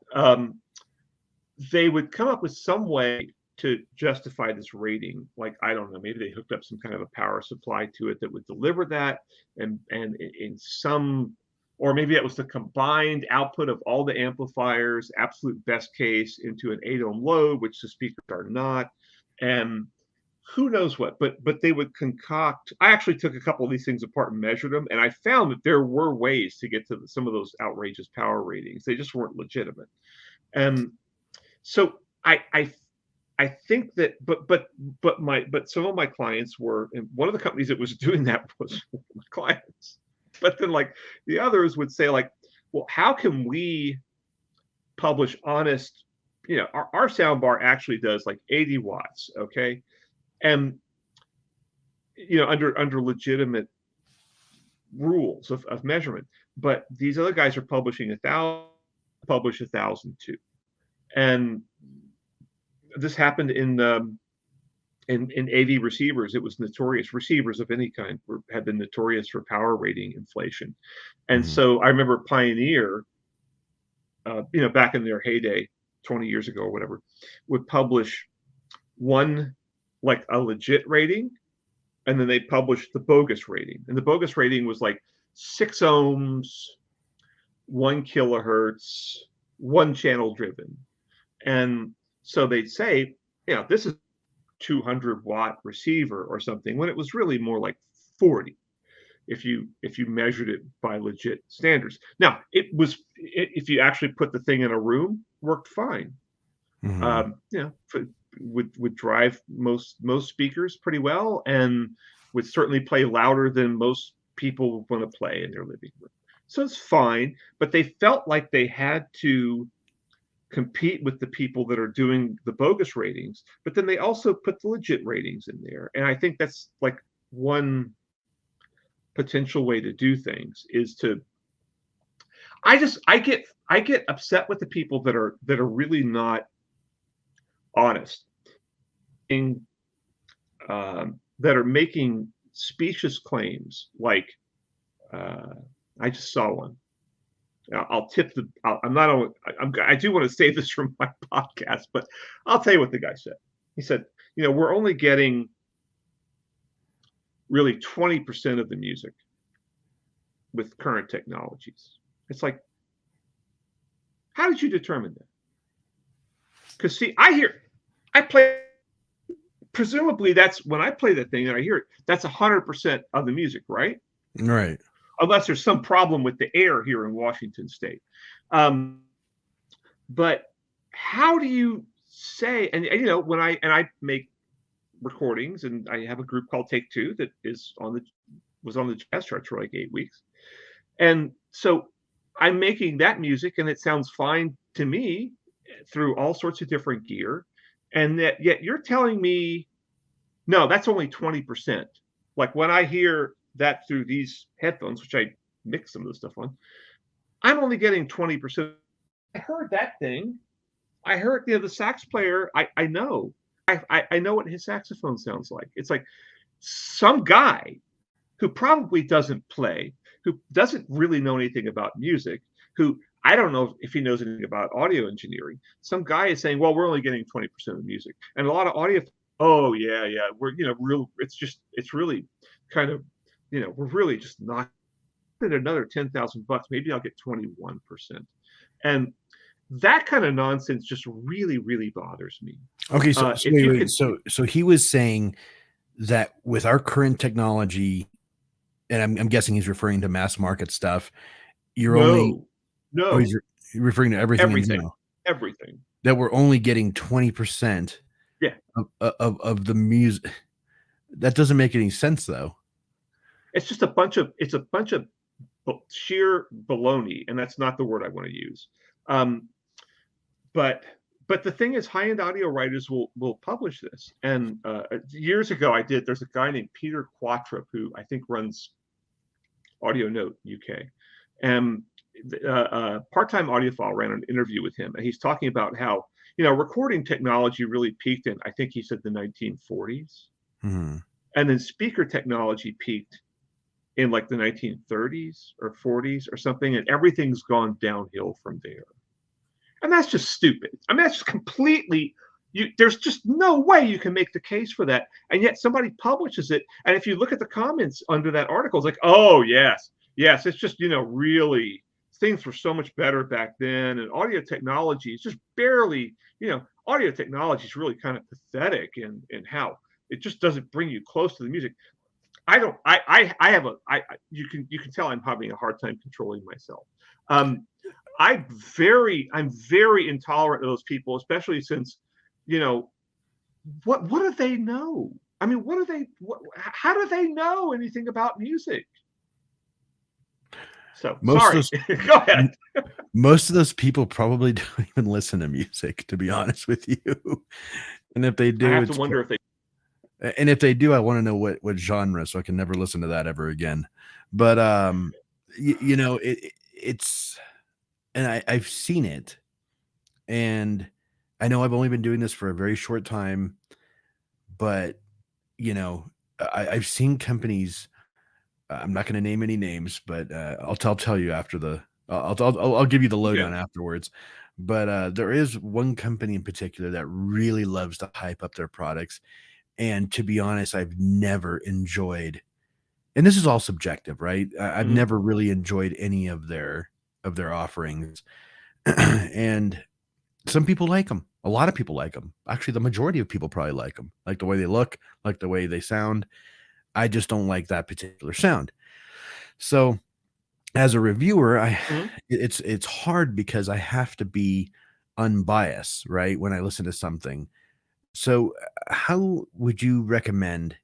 they would come up with some way to justify this rating. Like, I don't know, maybe they hooked up some kind of a power supply to it that would deliver that, and in some, or maybe it was the combined output of all the amplifiers, absolute best case, into an 8 ohm load, which the speakers are not, and who knows what. But they would concoct. I actually took a couple of these things apart and measured them, and I found that there were ways to get to some of those outrageous power ratings. They just weren't legitimate. And so I think that, but some of my clients were, and one of the companies that was doing that was my clients. But then, like, the others would say, like, well, how can we publish honest? Our sound bar actually does like 80 watts, okay, and under legitimate rules of measurement. But these other guys are publishing 1,000, publish 1,002, and this happened in AV receivers. It was notorious. Receivers of any kind have been notorious for power rating inflation. And so I remember Pioneer, back in their heyday, 20 years ago or whatever, would publish one, like a legit rating, and then they published the bogus rating. And the bogus rating was like 6 ohms, 1 kilohertz, 1 channel driven. And so they'd say, this is 200-watt receiver or something, when it was really more like 40 if you measured it by legit standards. Now, if you actually put the thing in a room, worked fine. Would drive most speakers pretty well, and would certainly play louder than most people want to play in their living room. So it's fine, but they felt like they had to compete with the people that are doing the bogus ratings, but then they also put the legit ratings in there. And I think that's like one potential way to do things, is to, I get upset with the people that are really not honest, that are making specious claims. Like, I just saw one. I'll tip the. I do want to save this from my podcast, but I'll tell you what the guy said. He said, we're only getting really 20% of the music with current technologies. It's like, how did you determine that? Because see, I play. Presumably, that's when I play the thing and I hear it. That's 100% of the music, right? Right. Unless there's some problem with the air here in Washington State. But how do you say, and when I make recordings, and I have a group called Take Two that was on the jazz charts for like 8 weeks. And so I'm making that music and it sounds fine to me through all sorts of different gear. And yet you're telling me, no, that's only 20%. Like, when I hear that through these headphones, which I mix some of the stuff on, I'm only getting 20%. I heard that thing. I heard the sax player. I know. I know what his saxophone sounds like. It's like some guy who probably doesn't play, who doesn't really know anything about music, who I don't know if he knows anything about audio engineering. Some guy is saying, well, we're only getting 20% of the music. And a lot of audio, oh yeah, we're it's really kind of, we're really just not another $10,000. Maybe I'll get 21%. And that kind of nonsense just really, really bothers me. Okay, so he was saying that with our current technology, and I'm guessing he's referring to mass market stuff. No. He's referring to everything. Everything. That we're only getting 20%. Yeah. Of the music. That doesn't make any sense, though. It's just a bunch of sheer baloney, and that's not the word I want to use. But the thing is, high-end audio writers will publish this. And years ago, there's a guy named Peter Quattrop who I think runs Audio Note UK, and Part-Time Audiophile ran an interview with him, and he's talking about how recording technology really peaked in, I think he said, the 1940s, and then speaker technology peaked in like the 1930s or 40s or something, and everything's gone downhill from there. And that's just stupid. I mean, that's just completely there's just no way you can make the case for that. And yet somebody publishes it. And if you look at the comments under that article, it's like, oh yes, yes, it's just, really things were so much better back then. And audio technology is just barely, audio technology is really kind of pathetic in how it just doesn't bring you close to the music. I don't. I have a. You can tell I'm having a hard time controlling myself. I'm very intolerant of those people, especially since, what do they know? I mean, how do they know anything about music? So sorry. Go ahead. Most of those people probably don't even listen to music, to be honest with you. And if they do, I have to wonder if they. And if they do, I want to know what genre, so I can never listen to that ever again. But it's, and I've seen it, and I know I've only been doing this for a very short time, but I've seen companies. I'm not going to name any names, but I'll tell you after the. I'll give you the lowdown afterwards. But there is one company in particular that really loves to hype up their products. And to be honest, I've never enjoyed, and this is all subjective, right? I've never really enjoyed any of their offerings. And some people like them. A lot of people like them. Actually, the majority of people probably like them. Like the way they look, like the way they sound. I just don't like that particular sound. So as a reviewer, it's hard because I have to be unbiased, right? When I listen to something. So how would you recommend,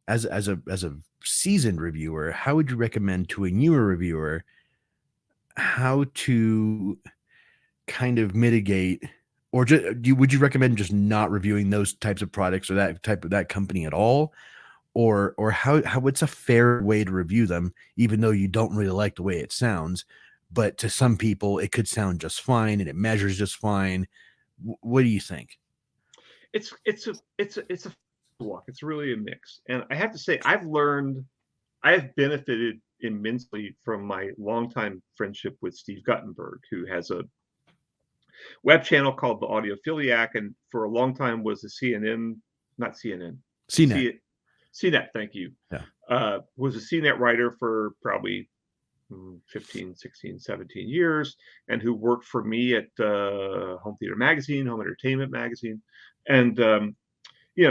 as a seasoned reviewer, how would you recommend to a newer reviewer how to kind of mitigate, or would you recommend just not reviewing those types of products or that company at all? Or how what's a fair way to review them, even though you don't really like the way it sounds, but to some people it could sound just fine and it measures just fine. What do you think? It's a walk. It's really a mix. And I have to say, I've benefited immensely from my longtime friendship with Steve Guttenberg, who has a web channel called the Audiophiliac, and for a long time was a not CNN, CNET. CNET, thank you. Yeah. Was a CNET writer for probably 15, 16, 17 years, and who worked for me at Home Theater Magazine, Home Entertainment Magazine. And,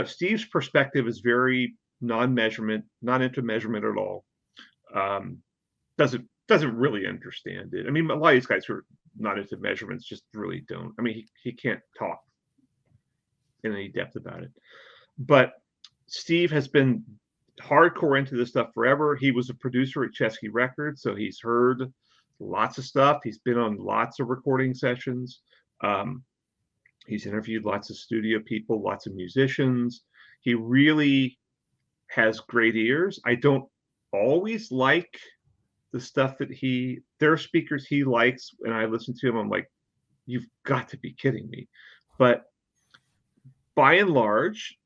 Steve's perspective is very non-measurement, not into measurement at all. Doesn't really understand it. I mean, a lot of these guys who are not into measurements just really don't. I mean, he can't talk in any depth about it. But Steve has been hardcore into this stuff forever. He was a producer at Chesky Records, so he's heard lots of stuff. He's been on lots of recording sessions. He's interviewed lots of studio people, lots of musicians. He really has great ears. I don't always like the stuff that there are speakers he likes, and I listen to him, I'm like, you've got to be kidding me. But by and large,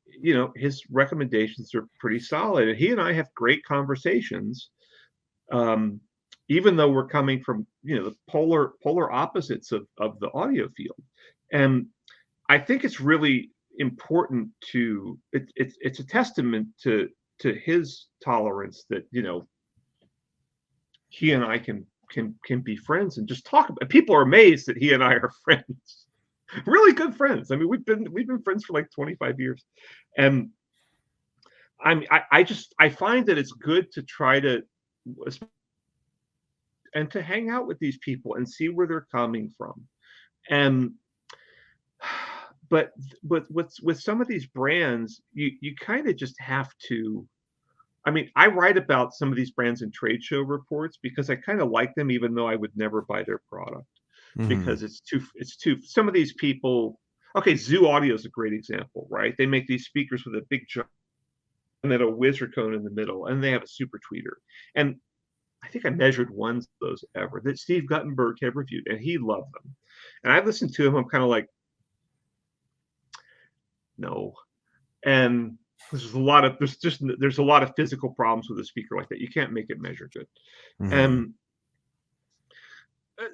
his recommendations are pretty solid. And he and I have great conversations, even though we're coming from, the polar opposites of the audio field. And I think it's really important it's a testament to his tolerance that, he and I can be friends and just talk about. People are amazed that he and I are friends. Really good friends. I mean, we've been friends for like 25 years. And I find that it's good to try to and to hang out with these people and see where they're coming from. And but with some of these brands, you kind of just have to. I mean, I write about some of these brands in trade show reports because I kind of like them, even though I would never buy their product. Because it's too some of these people. Okay, Zoo Audio is a great example, right? They make these speakers with a big jump and then a whizzer cone in the middle, and they have a super tweeter. And I think I measured one of those ever that Steve Guttenberg had reviewed, and he loved them. And I listened to him, I'm kind of like, no. And there's a lot of physical problems with a speaker like that. You can't make it measure good. And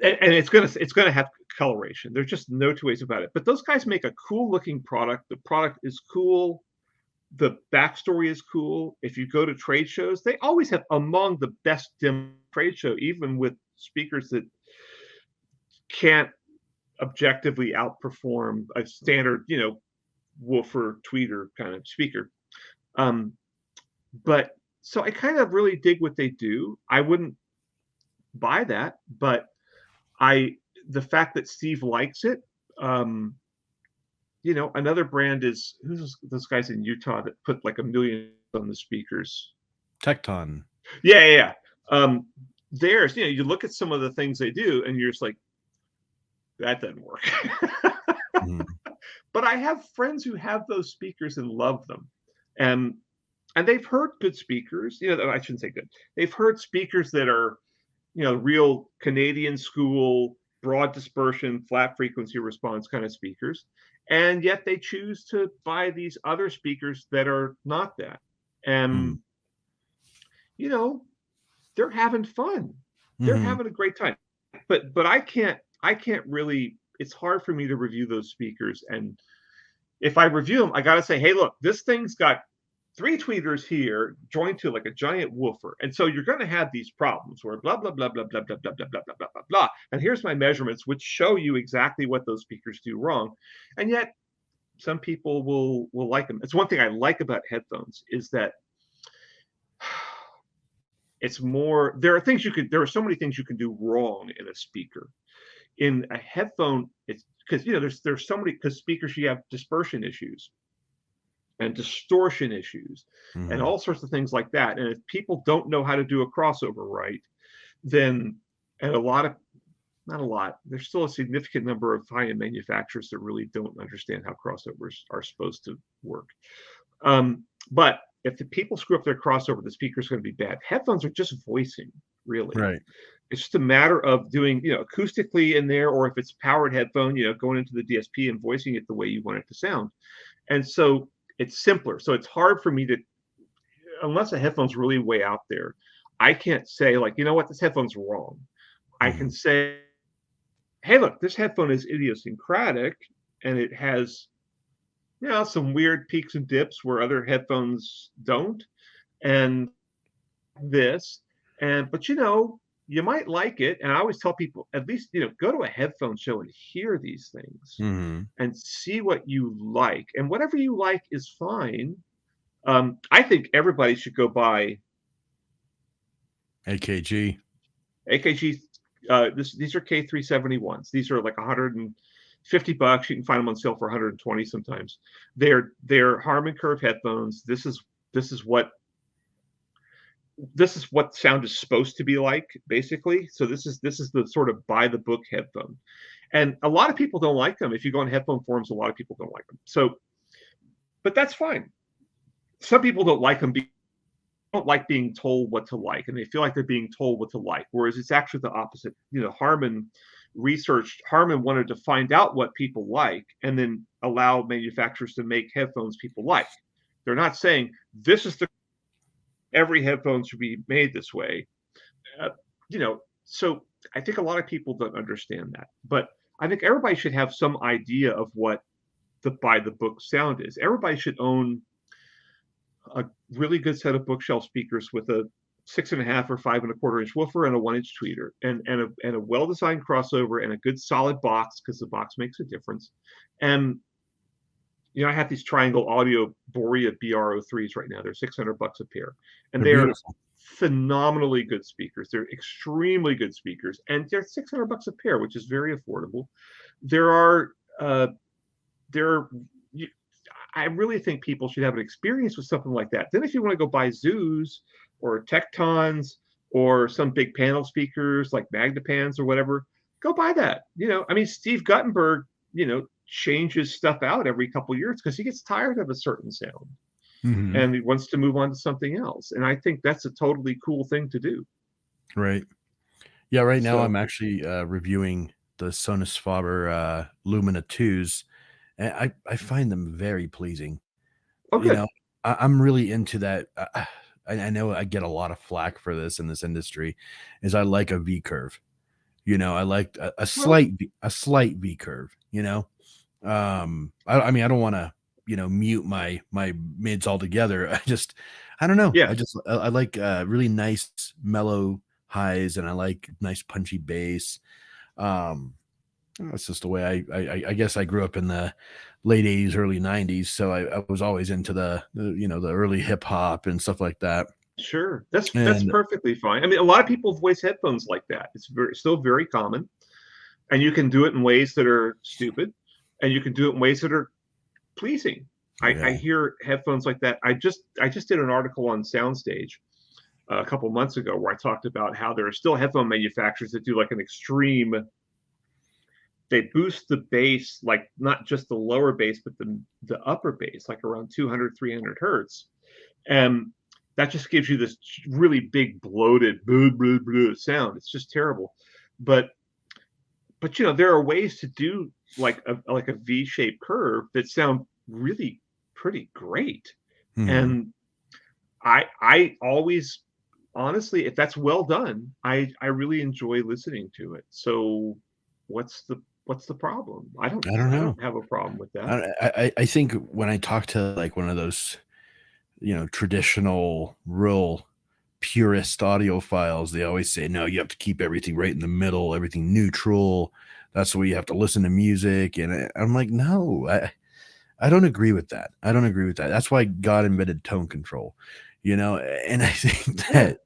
and it's gonna have coloration. There's just no two ways about it. But those guys make a cool looking product. The product is cool. The backstory is cool. If you go to trade shows, they always have among the best trade show, even with speakers that can't objectively outperform a standard, woofer tweeter kind of speaker. Um, but so I kind of really dig what they do. I wouldn't buy that, but the fact that Steve likes it. Another brand is who's those guys in Utah that put like $1 million on the speakers. Tecton. Yeah. Theirs, you look at some of the things they do, and you're just like, that doesn't work. Mm. But I have friends who have those speakers and love them, and they've heard good speakers. I shouldn't say good. They've heard speakers that are, real Canadian school, broad dispersion, flat frequency response kind of speakers, and yet they choose to buy these other speakers that are not that. And they're having fun. They're having a great time. But I can't really, it's hard for me to review those speakers. And if I review them, I got to say, hey, look, this thing's got 3 tweeters here joined to like a giant woofer. And so you're going to have these problems where blah, blah, blah, blah, blah, blah, blah, blah, blah, blah, blah, blah, blah. And here's my measurements, which show you exactly what those speakers do wrong. And yet some people will like them. It's one thing I like about headphones is that it's more, there are so many things you can do wrong in a speaker. In a headphone, it's because there's so many, because speakers, you have dispersion issues and distortion issues and all sorts of things like that. And if people don't know how to do a crossover right, then, and not a lot, there's still a significant number of high-end manufacturers that really don't understand how crossovers are supposed to work. But if the people screw up their crossover, the speaker's going to be bad. Headphones are just voicing, really. Right. It's just a matter of doing, acoustically in there, or if it's powered headphone, going into the DSP and voicing it the way you want it to sound. And so it's simpler. So it's hard for me to, unless a headphone's really way out there, I can't say like, this headphone's wrong. I can say, hey, look, this headphone is idiosyncratic and it has, some weird peaks and dips where other headphones don't. And but you might like it. And I always tell people, at least, go to a headphone show and hear these things and see what you like. And whatever you like is fine. I think everybody should go buy AKG. These are K371s. These are like $150. You can find them on sale for 120 sometimes. They're Harman Curve headphones. This is what sound is supposed to be like, basically. So this is the sort of by the book headphone. And a lot of people don't like them. If you go on headphone forums, a lot of people don't like them. So, but that's fine. Some people don't like them because they don't like being told what to like, and they feel like they're being told what to like. Whereas it's actually the opposite. Harman wanted to find out what people like and then allow manufacturers to make headphones people like. They're not saying this is every headphone should be made this way. So I think a lot of people don't understand that. But I think everybody should have some idea of what the by the book sound is. Everybody should own a really good set of bookshelf speakers with a 6.5 or 5.25 inch woofer and a 1-inch tweeter, and a well-designed crossover and a good solid box, because the box makes a difference. And I have these Triangle Audio Borea BR03s right now. They're $600 a pair, and they're phenomenally good speakers. They're extremely good speakers, and they're $600 a pair, which is very affordable. I really think people should have an experience with something like that. Then if you want to go buy Zoos or Tectons or some big panel speakers like Magnepans or whatever, go buy that. Steve Guttenberg, changes stuff out every couple of years because he gets tired of a certain sound and he wants to move on to something else. And I think that's a totally cool thing to do. Right. Yeah. Right now I'm actually reviewing the Sonus Faber Lumina 2s. And I find them very pleasing. Okay. I'm really into that. I know I get a lot of flack for this in this industry, is I like a V curve. I like a Well, slight V curve. I mean, I don't want to, mute my mids altogether. I don't know. yeah, I like really nice mellow highs, and I like nice punchy bass. Um, that's just the way I guess I grew up in the late '80s, early '90s, so I was always into the early hip hop and stuff like that. sure. That's And perfectly fine. I mean, a lot of people voice headphones like that. It's still very common, and you can do it in ways that are stupid, and you can do it in ways that are pleasing. I yeah, hear headphones like that. I just did an article on Soundstage a couple months ago where I talked about how there are still headphone manufacturers that do like an extreme. They boost the bass, like not just the lower bass, but the upper bass, like around 200, 300 hertz, and that just gives you this really big bloated blah, blah, blah sound. It's just terrible. But there are ways to do like a V-shaped curve that sound really pretty great. mhm. And I always honestly, if that's well done, I really enjoy listening to it. So what's the problem? I don't I don't I know. don't have a problem with that. I think when I talk to like one of those traditional real purist audiophiles, they always say, no, you have to keep everything right in the middle, everything neutral. That's the way you have to listen to music. And I'm like, no, I don't agree with that. I don't agree with that. That's why God invented tone control, and I think Yeah. that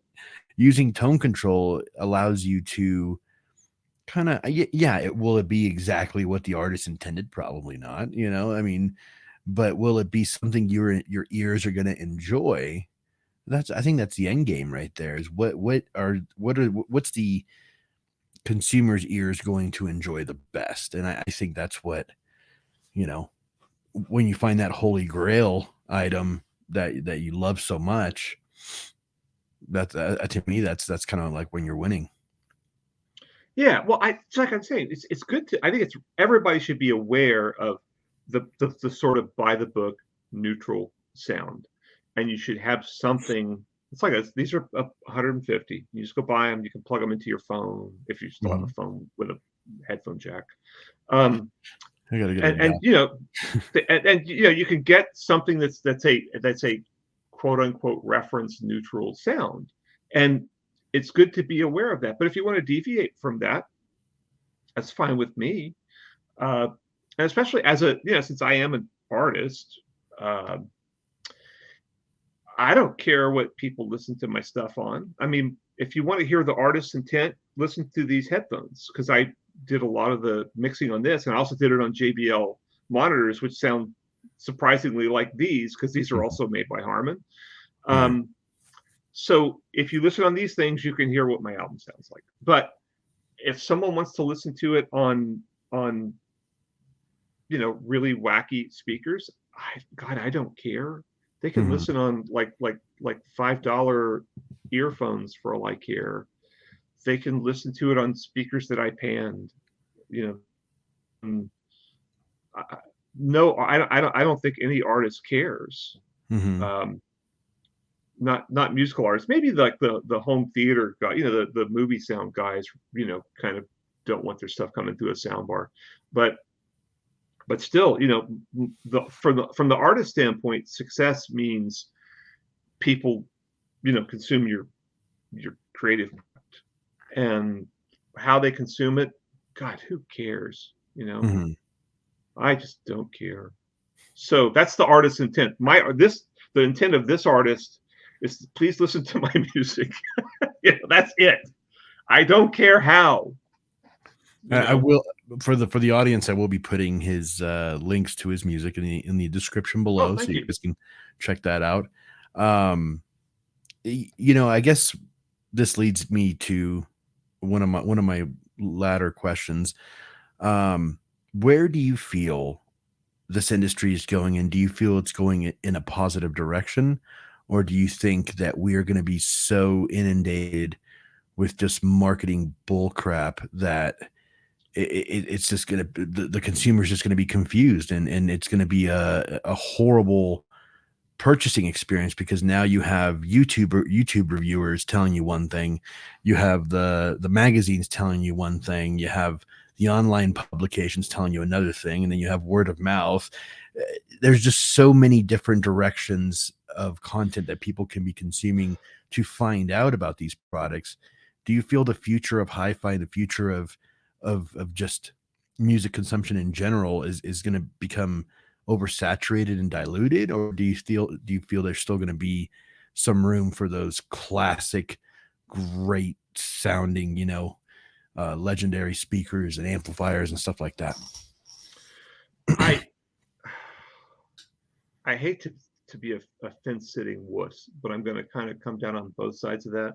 using tone control allows you to kind of, yeah, will it be exactly what the artist intended? Probably not, I mean, but will it be something your ears are going to enjoy? I think that's the end game right there. Is what's the consumer's ears going to enjoy the best? And I think that's what you know when you find that holy grail item that you love so much. That to me, that's kind of like when you're winning. Yeah, well, it's like I'm saying, it's good to. I think it's everybody should be aware of the sort of by the book neutral sound, and you should have something. It's like these are 150. You just go buy them. You can plug them into your phone if you still have a Mhm. phone with a headphone jack. Um, I gotta get an and adapter. you can get something that's a quote unquote reference neutral sound, and it's good to be aware of that. But if you want to deviate from that, that's fine with me. And especially since I am an artist, uh, I don't care what people listen to my stuff on. I mean, if you want to hear the artist's intent, listen to these headphones because I did a lot of the mixing on this, and I also did it on JBL monitors, which sound surprisingly like these because these are Mhm. also made by Harman. Right. Um, so if you listen on these things, you can hear what my album sounds like. But if someone wants to listen to it on really wacky speakers, God, I don't care. They can Mhm. listen on like $5 earphones for all I care. They can listen to it on speakers that I panned. You know, and I, no, I don't think any artist cares. Mhm. Um, not musical artists. Maybe like the home theater guy, the movie sound guys, kind of don't want their stuff coming through a sound bar, but still, from the artist standpoint, success means people, consume your creative product, and how they consume it. God, who cares? Mhm. I just don't care. So that's the artist's intent. The intent of this artist is to please listen to my music. That's it. I don't care how. You I know. will for the audience. I will be putting his links to his music in the description Oh, below, so thank you you. guys can check that out. Um, I guess this leads me to one of my latter questions. Um, where do you feel this industry is going, and do you feel it's going in a positive direction, or do you think that we are going to be so inundated with just marketing bullcrap that it's just going the consumer is just going to be confused, and it's going to be a horrible purchasing experience, because now you have YouTube reviewers telling you one thing, you have the magazines telling you one thing, you have the online publications telling you another thing, and then you have word of mouth. There's just so many different directions of content that people can be consuming to find out about these products. Do you feel the future of hi-fi, the future of just music consumption in general is going to become oversaturated and diluted, or do you feel there's still going to be some room for those classic, great sounding, legendary speakers and amplifiers and stuff like that? I I hate to be a fence sitting wuss, but I'm going to kind of come down on both sides of that.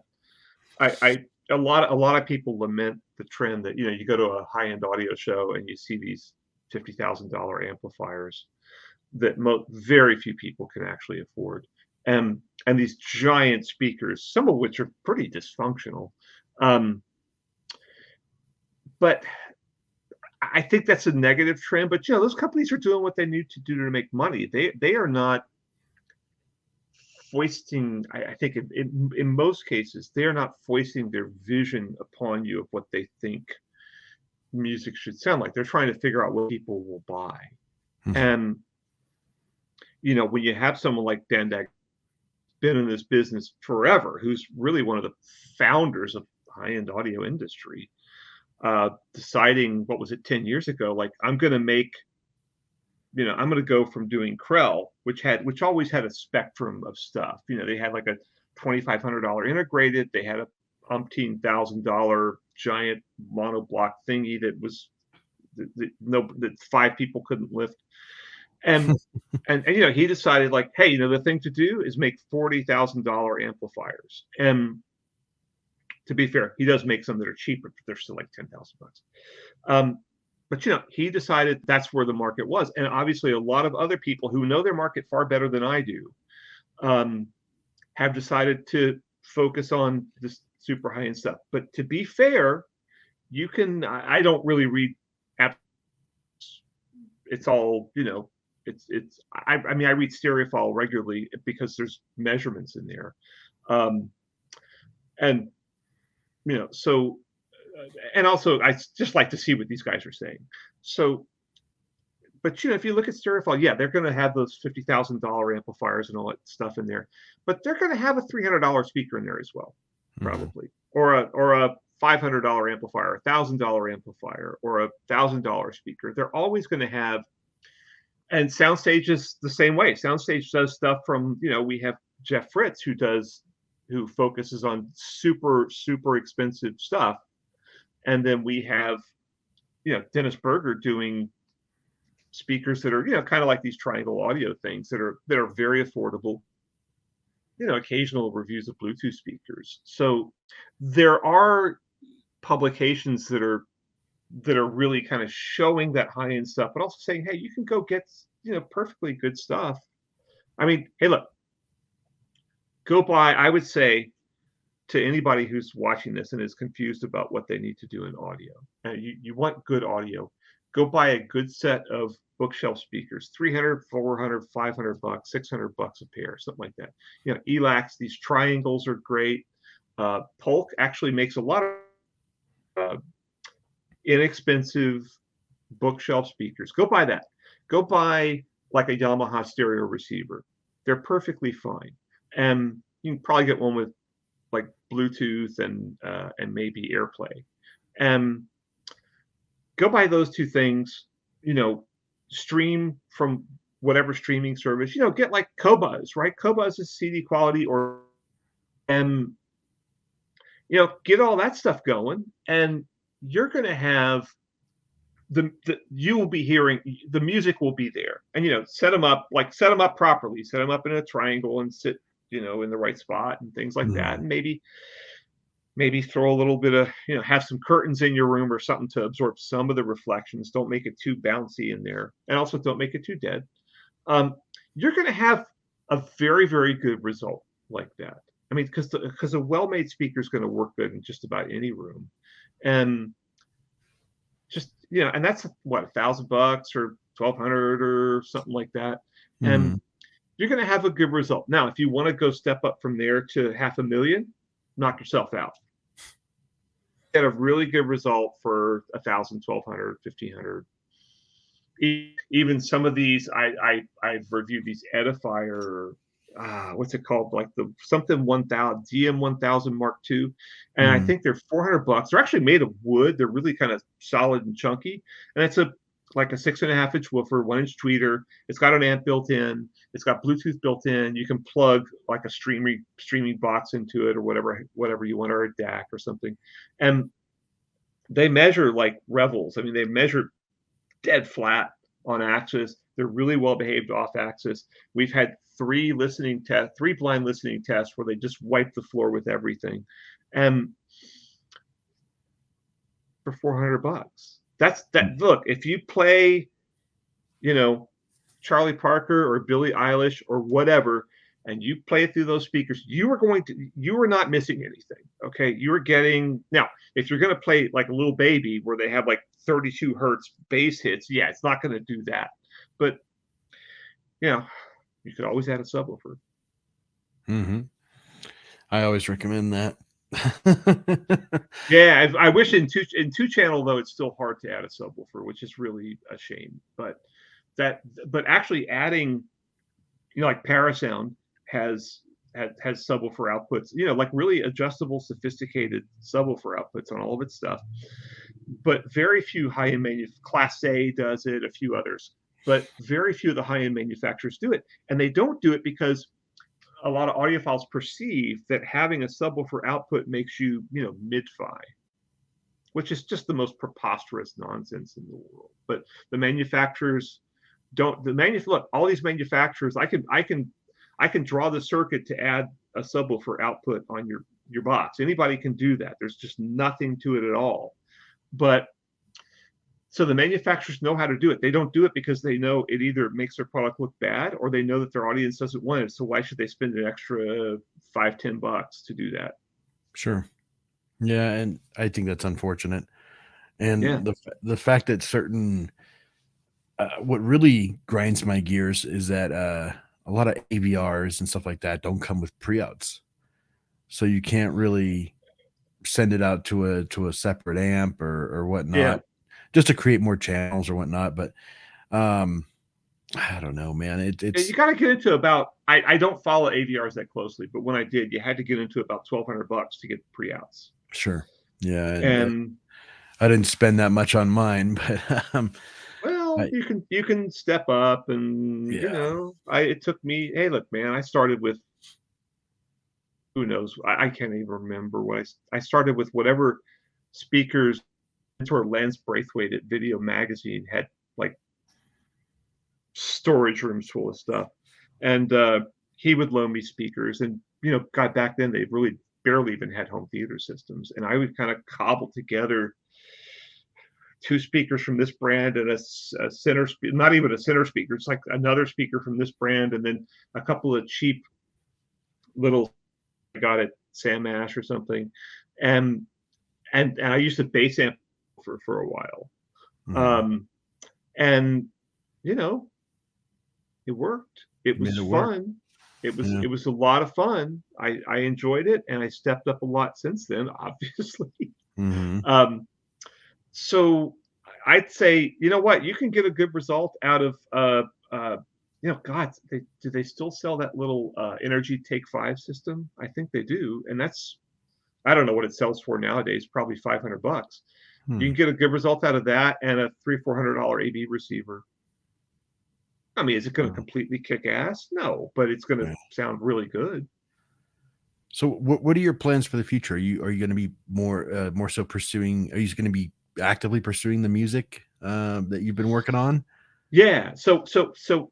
I a lot of people lament the trend that, you go to a high end audio show and you see these $50,000 amplifiers that very few people can actually afford, and these giant speakers, some of which are pretty dysfunctional. Um, but I think that's a negative trend. But those companies are doing what they need to do to make money. They are not foisting. I think in most cases they are not foisting their vision upon you of what they think music should sound like. They're trying to figure out what people will buy. Mhm. And when you have someone like Dan Dag, been in this business forever, who's really one of the founders of high-end audio industry, deciding, what was it, 10 years ago, like, I'm going to go from doing Krell, which always had a spectrum of stuff. They had like a $2,500 integrated, they had a $1,000 giant monoblock thingy that was that five people couldn't lift. And he decided, like, hey, the thing to do is make $40,000 amplifiers. And to be fair, he does make some that are cheaper, but they're still like $10,000. But he decided that's where the market was, and obviously a lot of other people who know their market far better than I do have decided to focus on this super high end stuff. But to be fair, I don't really read apps. It's all, I mean, I read Stereophile regularly because there's measurements in there. And so, and also I just like to see what these guys are saying. So, but if you look at Stereophile, yeah, they're going to have those $50,000 amplifiers and all that stuff in there, but they're going to have a $300 speaker in there as well, probably, or a $500 amplifier, $1,000 amplifier, or a $1,000 speaker. They're always going to have. And Soundstage is the same way. Soundstage does stuff from, we have Jeff Fritz who focuses on super, super expensive stuff. And then we have, Dennis Berger doing speakers that are, kind of like these triangle audio things that are very affordable, occasional reviews of Bluetooth speakers. So there are publications that are really kind of showing that high end stuff, but also saying, hey, you can go get, perfectly good stuff. I mean, hey, look, go buy, I would say to anybody who's watching this and is confused about what they need to do in audio, you want good audio, go buy a good set of bookshelf speakers, 300, 400, 500 bucks, 600 bucks a pair, something like that. Elax, these triangles are great. Polk actually makes a lot of inexpensive bookshelf speakers. Go buy that. Go buy like a Yamaha stereo receiver. They're perfectly fine. And you can probably get one with like Bluetooth and maybe AirPlay. And go buy those two things, stream from whatever streaming service, get like Qobuz, right? Qobuz is CD quality, and get all that stuff going, and you're going to have you will be hearing, the music will be there. And set them up properly, set them up in a triangle and sit in the right spot and things like that. And maybe throw a little bit of, have some curtains in your room or something to absorb some of the reflections. Don't make it too bouncy in there, and also don't make it too dead. You're going to have a very, very good result like that. I mean, because a well-made speaker is going to work good in just about any room. And just, and that's what, $1,000 or 1,200 or something like that. And you're going to have a good result. Now, if you want to go step up from there to $500,000, knock yourself out. Get a really good result for 1,000, 1,200, 1,500. Even some of these, I've reviewed these Edifier, what's it called? Like the something 1000, DM 1000 Mark II. And I think they're $400. They're actually made of wood. They're really kind of solid and chunky. And it's like a 6.5-inch woofer, 1-inch tweeter. It's got an amp built in. It's got Bluetooth built in. You can plug like a streaming box into it or whatever you want, or a DAC or something. And they measure like revels. I mean, they measure dead flat on axis. They're really well behaved off axis. We've had 3 blind listening tests where they just wipe the floor with everything. And for $400, look, if you play, Charlie Parker or Billie Eilish or whatever, and you play through those speakers, you are not missing anything. Okay. You're getting, now, if you're going to play like a Little Baby where they have like 32 hertz bass hits, yeah, it's not going to do that. But, you could always add a subwoofer. I always recommend that. Yeah. I wish in two channel, though, it's still hard to add a subwoofer, which is really a shame. But actually adding, like Parasound has subwoofer outputs, like really adjustable, sophisticated subwoofer outputs on all of its stuff. But very few high-end Class A does it, a few others, but very few of the high-end manufacturers do it. And they don't do it because a lot of audiophiles perceive that having a subwoofer output makes you, mid-fi, which is just the most preposterous nonsense in the world. But the manufacturers don't. Look, all these manufacturers, I can draw the circuit to add a subwoofer output on your box. Anybody can do that. There's just nothing to it at all. But so the manufacturers know how to do it. They don't do it because they know it either makes their product look bad or they know that their audience doesn't want it. So why should they spend an extra $5-10 to do that? Sure. Yeah, and I think that's unfortunate. And Yeah. the fact that certain what really grinds my gears is that a lot of AVRs and stuff like that don't come with pre-outs, so you can't really send it out to a separate amp or whatnot, Yeah. just to create more channels or whatnot. But I don't know, man. It's you got to get into about. I don't follow AVRs that closely, but when I did, you had to get into about $1,200 to get pre-outs. Sure. Yeah, And I didn't spend that much on mine, but well, you can step up, and it took me. Hey, look, man, I started with, who knows? I can't even remember what I started with. Whatever speakers, or Lance Braithwaite at Video Magazine had like storage rooms full of stuff, and he would loan me speakers. And God, back then they really barely even had home theater systems, and I would kind of cobble together 2 speakers from this brand and a center, not even a center speaker. It's like another speaker from this brand, and then a couple of cheap little I got at Sam Ash or something, and I used to bass amp for a while, and it worked. It was fun. It was a lot of fun. I enjoyed it, and I stepped up a lot since then, obviously. So I'd say, what, you can get a good result out of, God, do they still sell that little Energy Take 5 system? I think they do. And I don't know what it sells for nowadays, probably $500. You can get a good result out of that and a $300-400 AV receiver. I mean, is it going to completely kick ass? No, but it's going to sound really good. So what are your plans for the future? Are you going to be more so pursuing? Are you going to be actively pursuing the music that you've been working on? Yeah. So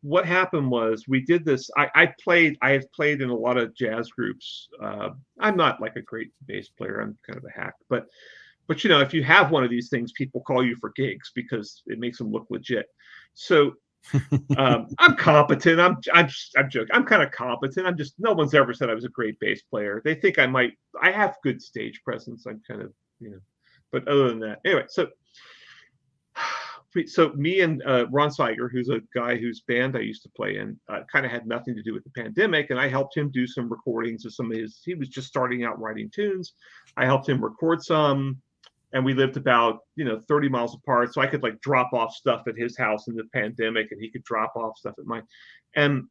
what happened was we did this. I have played in a lot of jazz groups. I'm not like a great bass player. I'm kind of a hack, but if you have one of these things, people call you for gigs because it makes them look legit. So I'm competent. I'm joking. I'm kind of competent. I'm just, no one's ever said I was a great bass player. They think I have good stage presence. I'm kind of, but other than that, anyway, so So me and Ron Seiger, who's a guy whose band I used to play in, kind of had nothing to do with the pandemic, and I helped him do some recordings of some of his. He was just starting out writing tunes. I helped him record some, and we lived about 30 miles apart, so I could like drop off stuff at his house in the pandemic, and he could drop off stuff at mine. And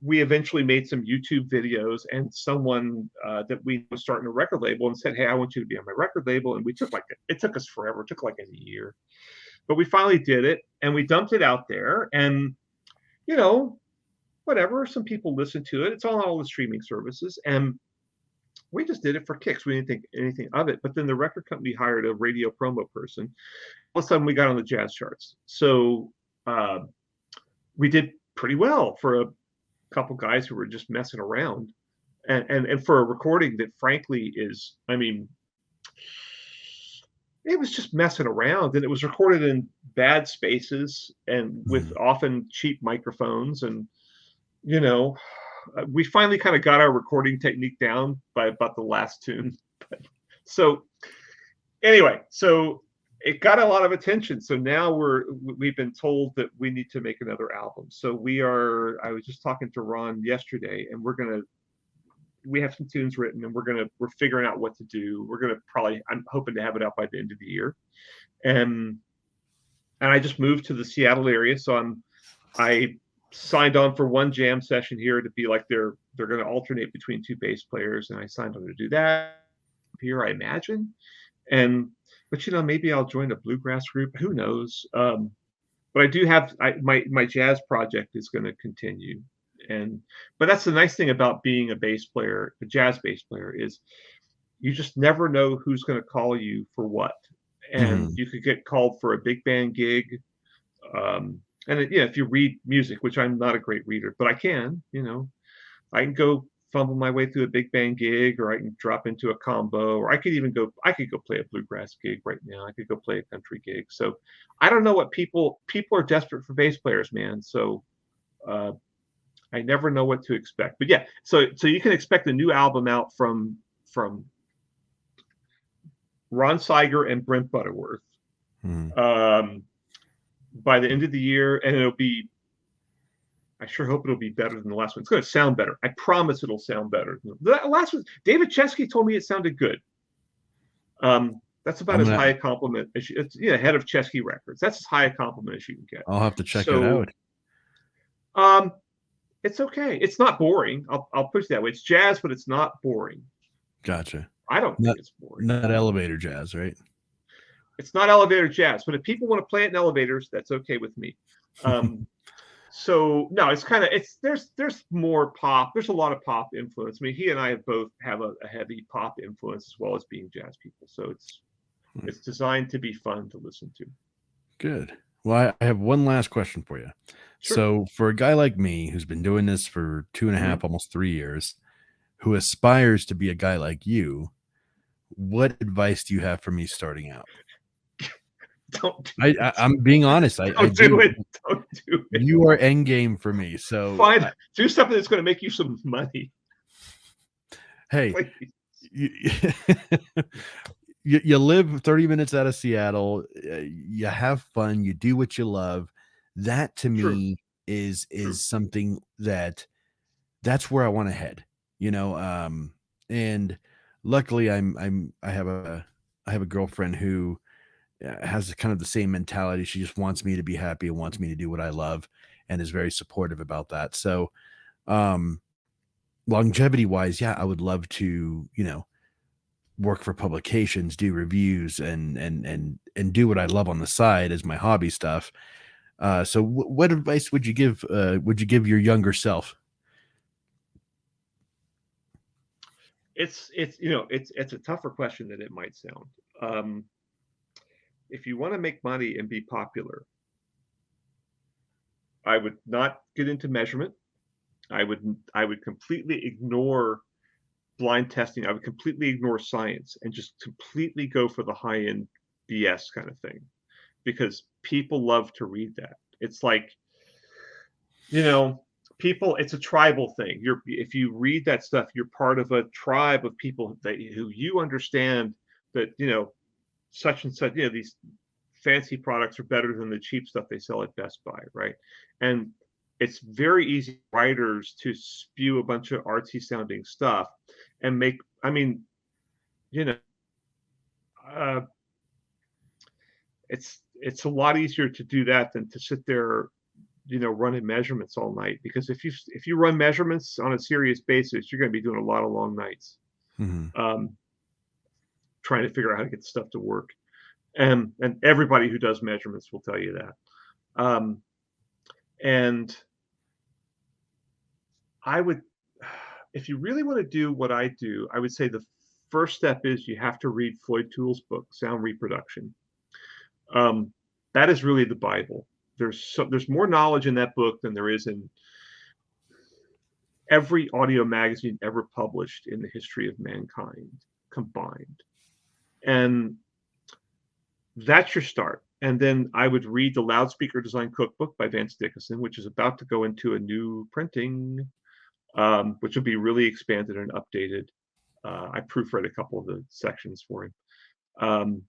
we eventually made some YouTube videos, and someone that we was starting a record label and said, "Hey, I want you to be on my record label." And we took it took us forever. It took like a year. But we finally did it, and we dumped it out there, and whatever. Some people listened to it. It's on all the streaming services, and we just did it for kicks. We didn't think anything of it. But then the record company hired a radio promo person. All of a sudden, we got on the jazz charts. So we did pretty well for a couple guys who were just messing around, and for a recording that, frankly, is, I mean, it was just messing around, and it was recorded in bad spaces and with often cheap microphones. And we finally kind of got our recording technique down by about the last tune. So anyway, so it got a lot of attention. So now we've been told that we need to make another album. So I was just talking to Ron yesterday, and we have some tunes written, and we're figuring out what to do. I'm hoping to have it out by the end of the year. And I just moved to the Seattle area. So I signed on for one jam session here to be like, they're going to alternate between two bass players. And I signed on to do that here, I imagine. But maybe I'll join a bluegrass group. Who knows? But I do have my jazz project is going to continue. But that's the nice thing about being a jazz bass player, is you just never know who's going to call you for what. And you could get called for a big band gig. If you read music, which I'm not a great reader, but I can go fumble my way through a big band gig, or I can drop into a combo, or I could go play a bluegrass gig right now. I could go play a country gig. So I don't know what people are desperate for bass players, man. So I never know what to expect. But yeah, so you can expect a new album out from Ron Seiger and Brent Butterworth by the end of the year, and I sure hope it'll be better than the last one. It's going to sound better. I promise it'll sound better. The last one, David Chesky told me it sounded good. That's about as high a compliment as head of Chesky Records. That's as high a compliment as you can get. I'll have to check it out. It's okay. It's not boring. I'll push it that way. It's jazz, but it's not boring. Gotcha. I don't think it's boring. Not elevator jazz, right? It's not elevator jazz, but if people want to play it in elevators, that's okay with me. So no, there's more pop. There's a lot of pop influence. I mean, he and I both have a heavy pop influence, as well as being jazz people. So it's designed to be fun to listen to. Good. Well, I have one last question for you. Sure. So for a guy like me, who's been doing this for 2.5, almost 3 years, who aspires to be a guy like you, what advice do you have for me starting out? I'm being honest. Don't do it. You are end game for me. So do something that's going to make you some money. Hey, you live 30 minutes out of Seattle. You have fun. You do what you love. That to me is something that's where I want to head. And luckily I have a girlfriend who has kind of the same mentality. She just wants me to be happy and wants me to do what I love, and is very supportive about that. So, longevity wise, yeah, I would love to, work for publications, do reviews, and do what I love on the side as my hobby stuff. So what advice would you give your younger self? It's a tougher question than it might sound. If you want to make money and be popular, I would not get into measurement. I would completely ignore blind testing. I would completely ignore science and just completely go for the high-end BS kind of thing, because people love to read that. It's like, people, it's a tribal thing. If you read that stuff, you're part of a tribe of people who you understand that, such and such, these fancy products are better than the cheap stuff they sell at Best Buy, right? And it's very easy for writers to spew a bunch of artsy sounding stuff and make, I mean, you know, uh, it's a lot easier to do that than to sit there, running measurements all night. Because if you run measurements on a serious basis, you're going to be doing a lot of long nights, Mm-hmm. um, trying to figure out how to get the stuff to work. And everybody who does measurements will tell you that. Um, and I would, if you really want to do what I do, I would say the first step is you have to read Floyd Toole's book, Sound Reproduction. Um, that is really the Bible. There's more knowledge in that book than there is in every audio magazine ever published in the history of mankind combined. And that's your start. And then I would read the Loudspeaker Design Cookbook by Vance Dickinson, which is about to go into a new printing, which will be really expanded and updated. I proofread a couple of the sections for him.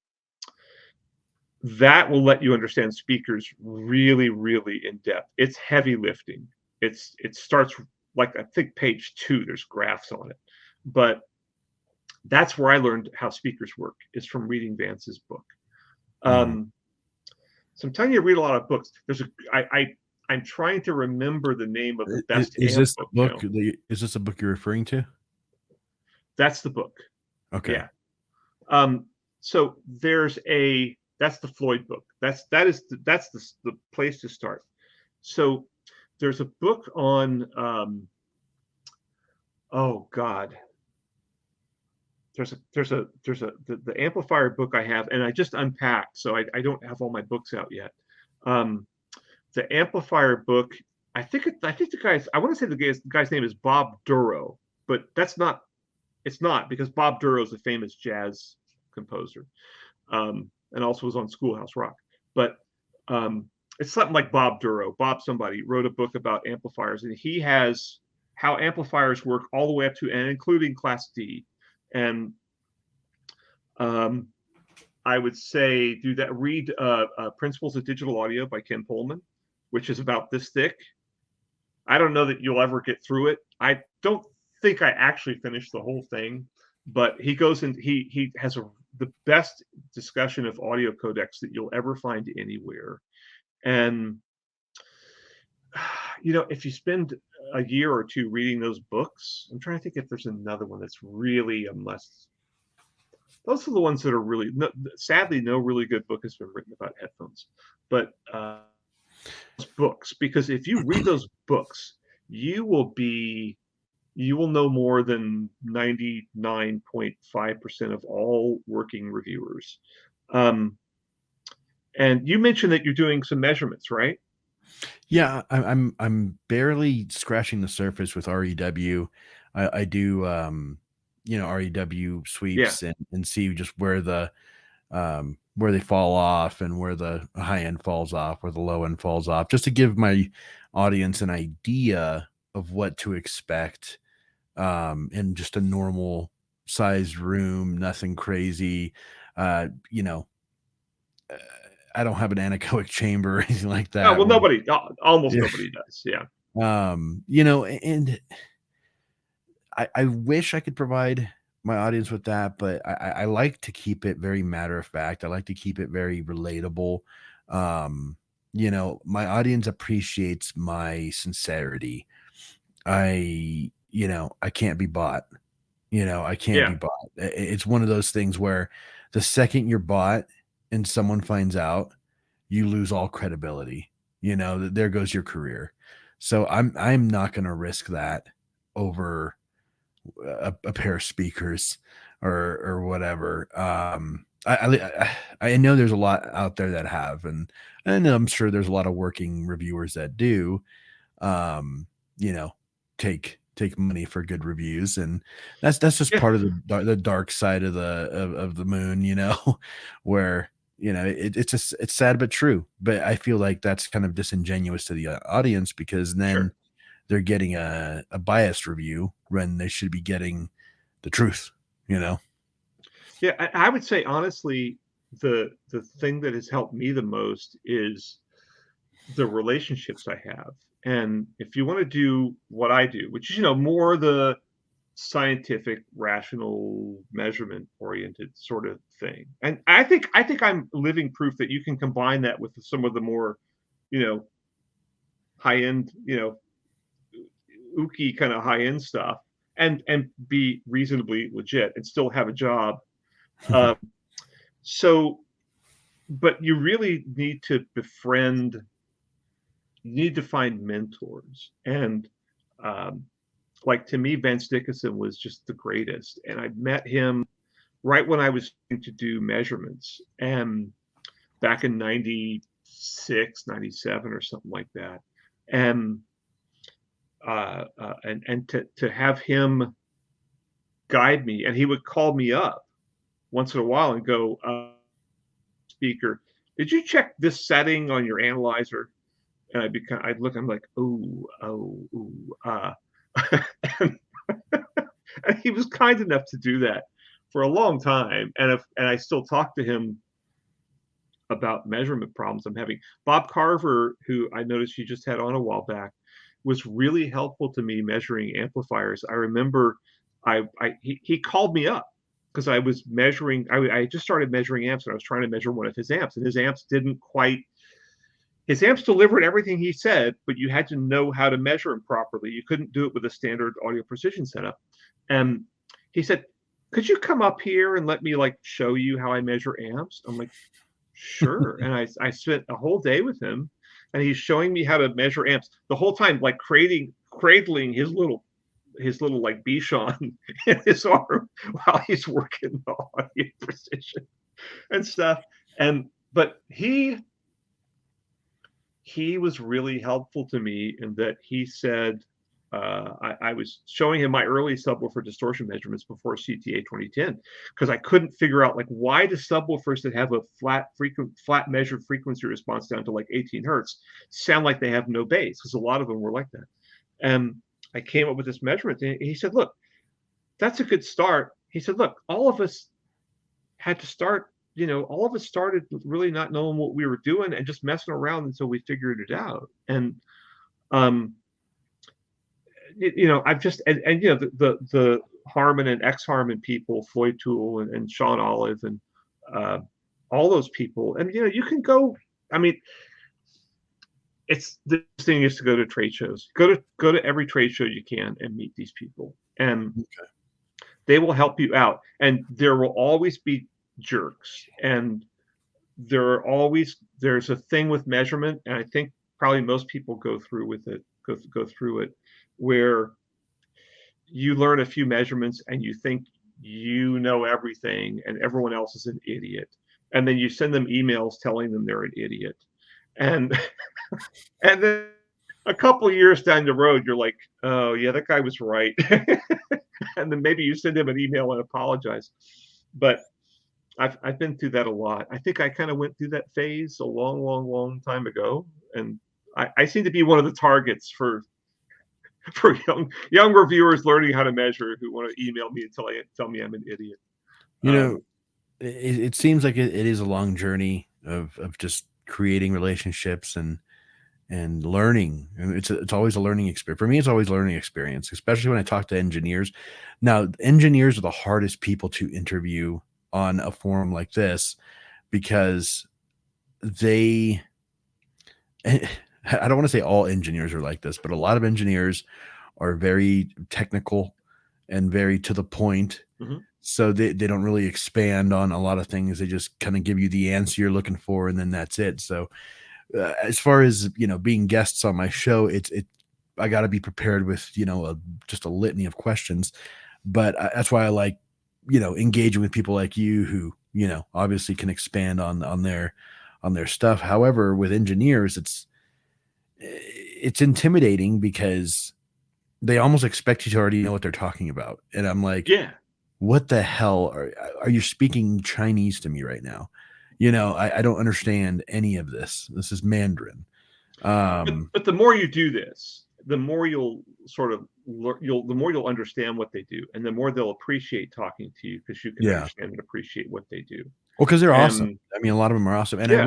That will let you understand speakers really, really in depth. It's heavy lifting. It starts like, I think, page 2, there's graphs on it. But that's where I learned how speakers work, is from reading Vance's book. So I'm telling you to read a lot of books. I'm trying to remember the name of the best Is amp this book. book? Is this a book you're referring to? That's the book. Okay. Yeah. So that's the Floyd book. That's the place to start. So there's a book on oh God. There's the amplifier book I have, and I just unpacked, so I don't have all my books out yet. The amplifier book, I think the guy's, I want to say the guy's name is Bob Duro, but it's not, because Bob Duro is a famous jazz composer, and also was on Schoolhouse Rock. But it's something like Bob Duro. Bob somebody wrote a book about amplifiers, and he has how amplifiers work all the way up to and including Class D. And I would say do that. Read Principles of Digital Audio by Ken Pullman, which is about this thick. I don't know that you'll ever get through it. I don't think I actually finished the whole thing, but he goes in. He has the best discussion of audio codecs that you'll ever find anywhere. And if you spend a year or two reading those books, I'm trying to think if there's another one that's really those are the ones that are really, sadly, no really good book has been written about headphones. But books, because if you read those books, you will know more than 99.5% of all working reviewers. And you mentioned that you're doing some measurements, right? Yeah, I'm barely scratching the surface with REW. I do REW sweeps, and see just where they fall off and where the high end falls off, where the low end falls off, just to give my audience an idea of what to expect in just a normal sized room, nothing crazy. I don't have an anechoic chamber or anything like that. Well, almost nobody does. Yeah. And I wish I could provide my audience with that, but I like to keep it very matter of fact. I like to keep it very relatable. My audience appreciates my sincerity. I can't be bought. I can't be bought. It's one of those things where the second you're bought and someone finds out, you lose all credibility. There goes your career. So I'm not going to risk that over a pair of speakers or whatever. I know there's a lot out there that have, and I'm sure there's a lot of working reviewers that do, take money for good reviews, and that's just part of the dark side of the moon, where it's sad but true. But I feel like that's kind of disingenuous to the audience, because then they're getting a biased review when they should be getting the truth. Yeah, I would say honestly, the thing that has helped me the most is the relationships I have. And if you want to do what I do, which is, more the scientific, rational, measurement oriented sort of thing. And I think I'm living proof that you can combine that with some of the more, you know, high end, ooky kind of high end stuff, and be reasonably legit and still have a job. Um, so, but you really need to befriend. You need to find mentors, and um, like to me, Vance Dickinson was just the greatest. And I met him right when I was starting to do measurements, and back in 96, 97, or something like that. And to have him guide me, and he would call me up once in a while and go, speaker, did you check this setting on your analyzer? And I'd look, I'm like, and, and he was kind enough to do that for a long time. And I still talk to him about measurement problems I'm having. Bob Carver, who I noticed you just had on a while back, was really helpful to me measuring amplifiers. I remember he called me up because I was measuring. I just started measuring amps, and I was trying to measure one of his amps, and his amps didn't quite. His amps delivered everything he said, but you had to know how to measure them properly. You couldn't do it with a standard audio precision setup. And he said, "Could you come up here and let me like show you how I measure amps?" I'm like, "Sure." And I spent a whole day with him, and he's showing me how to measure amps the whole time, like cradling his little like Bichon in his arm while he's working the audio precision and stuff. But he was really helpful to me in that he said, I was showing him my early subwoofer distortion measurements before CTA 2010 because I couldn't figure out like why do subwoofers that have a flat measured frequency response down to like 18 hertz sound like they have no bass, because a lot of them were like that. And I came up with this measurement, and he said, "Look, that's a good start." He said, "Look, all of us had to start. All of us started really not knowing what we were doing and just messing around until we figured it out." And I've just the Harman and ex-Harman people, Floyd Toole and Sean Olive, and all those people, and you can go. I mean, it's the thing is to go to trade shows. Go to every trade show you can and meet these people, and they will help you out. And there will always be jerks, and there's a thing with measurement, and I think probably most people go through it where you learn a few measurements and you think you know everything and everyone else is an idiot, and then you send them emails telling them they're an idiot, and and then a couple of years down the road you're like, oh yeah, that guy was right. And then maybe you send him an email and apologize. But I've been through that a lot. I think I kind of went through that phase a long time ago, and I seem to be one of the targets for young reviewers learning how to measure who want to email me and tell me I'm an idiot. It seems like it is a long journey of just creating relationships and learning. And it's always a learning experience. For me, it's always a learning experience, especially when I talk to engineers. Now, engineers are the hardest people to interview on a forum like this because I don't want to say all engineers are like this, but a lot of engineers are very technical and very to the point. Mm-hmm. So they don't really expand on a lot of things. They just kind of give you the answer you're looking for, and then that's it. So as far as, being guests on my show, I got to be prepared with, just a litany of questions, but that's why I like, engaging with people like you who, obviously can expand on their stuff. However, with engineers, it's intimidating because they almost expect you to already know what they're talking about. And I'm like, yeah, what the hell are you speaking Chinese to me right now? I don't understand any of this. This is Mandarin. but the more you do this, the more you'll sort of the more you'll understand what they do, and the more they'll appreciate talking to you because you can Yeah. understand and appreciate what they do. Well, because they're awesome. And I mean, a lot of them are awesome, and yeah,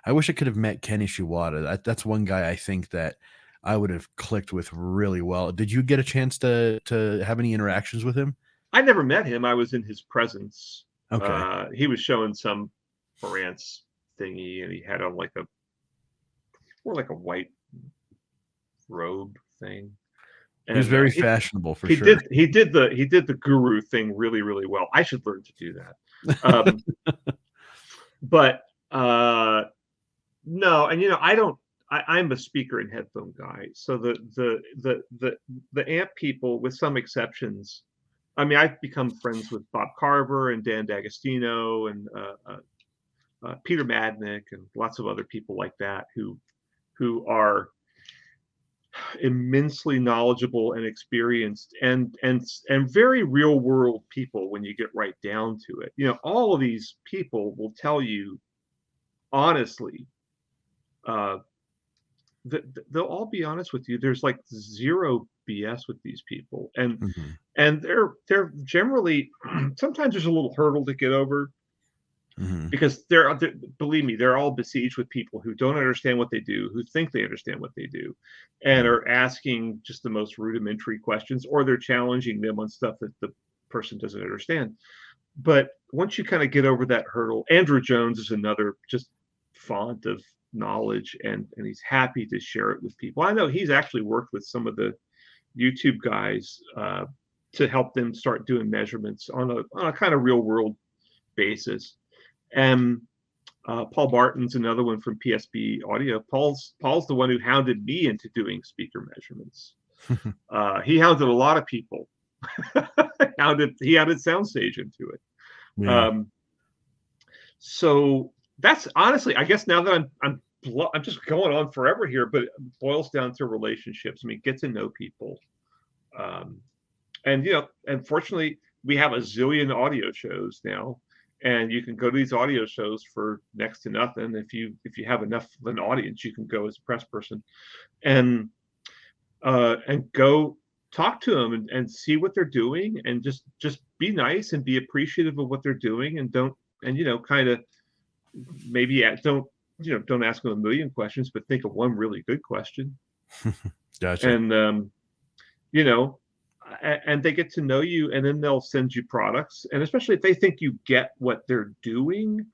I wish I could have met Kenny Shiwata. That's one guy I think that I would have clicked with really well. Did you get a chance to have any interactions with him? I never met him. I was in his presence. Okay. He was showing some Marantz thingy, and he had on like a more like a white robe thing. He was And very fashionable for he sure. did the guru thing really, really well. I should learn to do that. But no, and I don't. I'm a speaker and headphone guy, so the amp people, with some exceptions. I mean, I've become friends with Bob Carver and Dan D'Agostino and Peter Madnick and lots of other people like that who are immensely knowledgeable and experienced and very real world people when you get right down to it. All of these people will tell you honestly, uh, they'll all be honest with you. There's like zero BS with these people, and Mhm. and they're generally sometimes there's a little hurdle to get over Mhm. because believe me, they're all besieged with people who don't understand what they do, who think they understand what they do, and Mhm. are asking just the most rudimentary questions, or they're challenging them on stuff that the person doesn't understand. But once you kind of get over that hurdle, Andrew Jones is another just font of knowledge, and he's happy to share it with people. I know he's actually worked with some of the YouTube guys to help them start doing measurements on a kind of real world basis. And Paul Barton's another one from PSB Audio. Paul's the one who hounded me into doing speaker measurements. He hounded a lot of people. He hounded Soundstage into it. Yeah. Um, so that's honestly, I guess now that I'm just going on forever here, but it boils down to relationships. I mean, get to know people. And unfortunately, we have a zillion audio shows now, and you can go to these audio shows for next to nothing. If you have enough of an audience, you can go as a press person and go talk to them and see what they're doing, and just be nice and be appreciative of what they're doing, and don't and kind of maybe don't ask them a million questions, but think of one really good question. Gotcha. And you know and they get to know you, and then they'll send you products, and especially if they think you get what they're doing,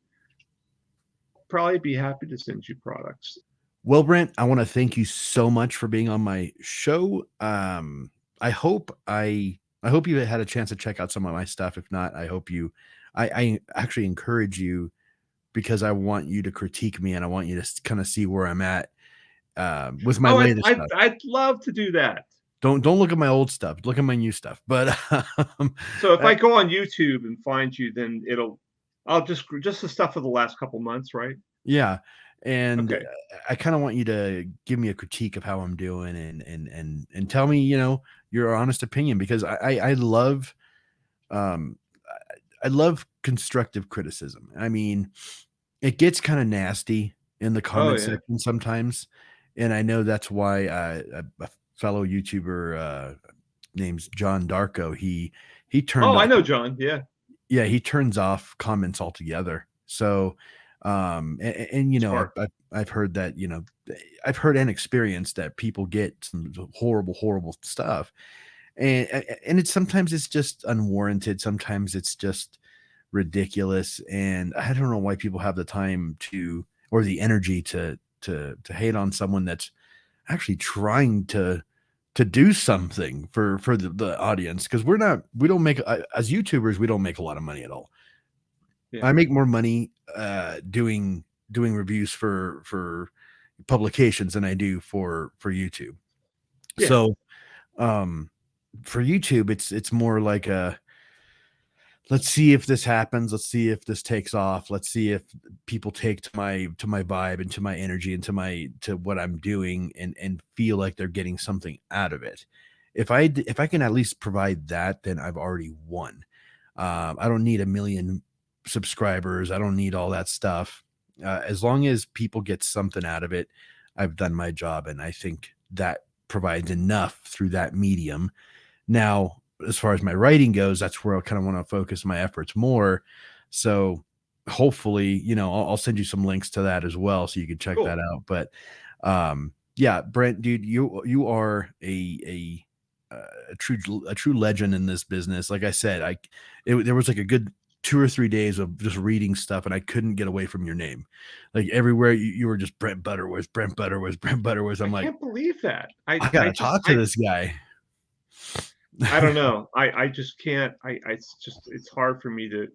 probably be happy to send you products. Well, Brent, I want to thank you so much for being on my show. I hope you had a chance to check out some of my stuff. If not, I actually encourage you, because I want you to critique me and I want you to kind of see where I'm at with my Oh, latest stuff. I'd love to do that. Don't look at my old stuff. Look at my new stuff. But So if I go on YouTube and find you, then I'll just the stuff of the last couple months, right? yeah, and Okay. I kind of want you to give me a critique of how I'm doing, and tell me, your honest opinion, because I love um I love constructive criticism. I mean, it gets kind of nasty in the Oh comment yeah. section sometimes, and I know that's why a fellow YouTuber named John Darko, he turned Oh, I off know John. Yeah. yeah, he turns off comments altogether. So, and Smart. I've heard that, I've heard and experienced that people get some horrible, horrible stuff, and it's sometimes it's just unwarranted. Sometimes it's just ridiculous, and I don't know why people have the time to or the energy to hate on someone that's actually trying to do something for the audience, because we don't make as YouTubers, we don't make a lot of money at all. Yeah. I make more money doing reviews for publications than I do for YouTube. Yeah. So um for YouTube, it's more like a, let's see if this happens, let's see if this takes off, let's see if people take to my vibe and to my energy and to what I'm doing, and feel like they're getting something out of it. If I can at least provide that, then I've already won. I don't need a million subscribers, I don't need all that stuff. As long as people get something out of it, I've done my job, and I think that provides enough through that medium. Now, as far as my writing goes, that's where I kind of want to focus my efforts more. So hopefully, you know, I'll send you some links to that as well, so you can check that Cool. out. But yeah, Brent, dude, you are a true legend in this business. Like I said, there was like a good 2 or 3 days of just reading stuff, and I couldn't get away from your name. Like everywhere, you were just Brent Butterworth, Brent Butterworth, Brent Butterworth. I I'm like, can't believe that. I gotta talk to this guy. I don't know. I just can't. It's just it's hard for me to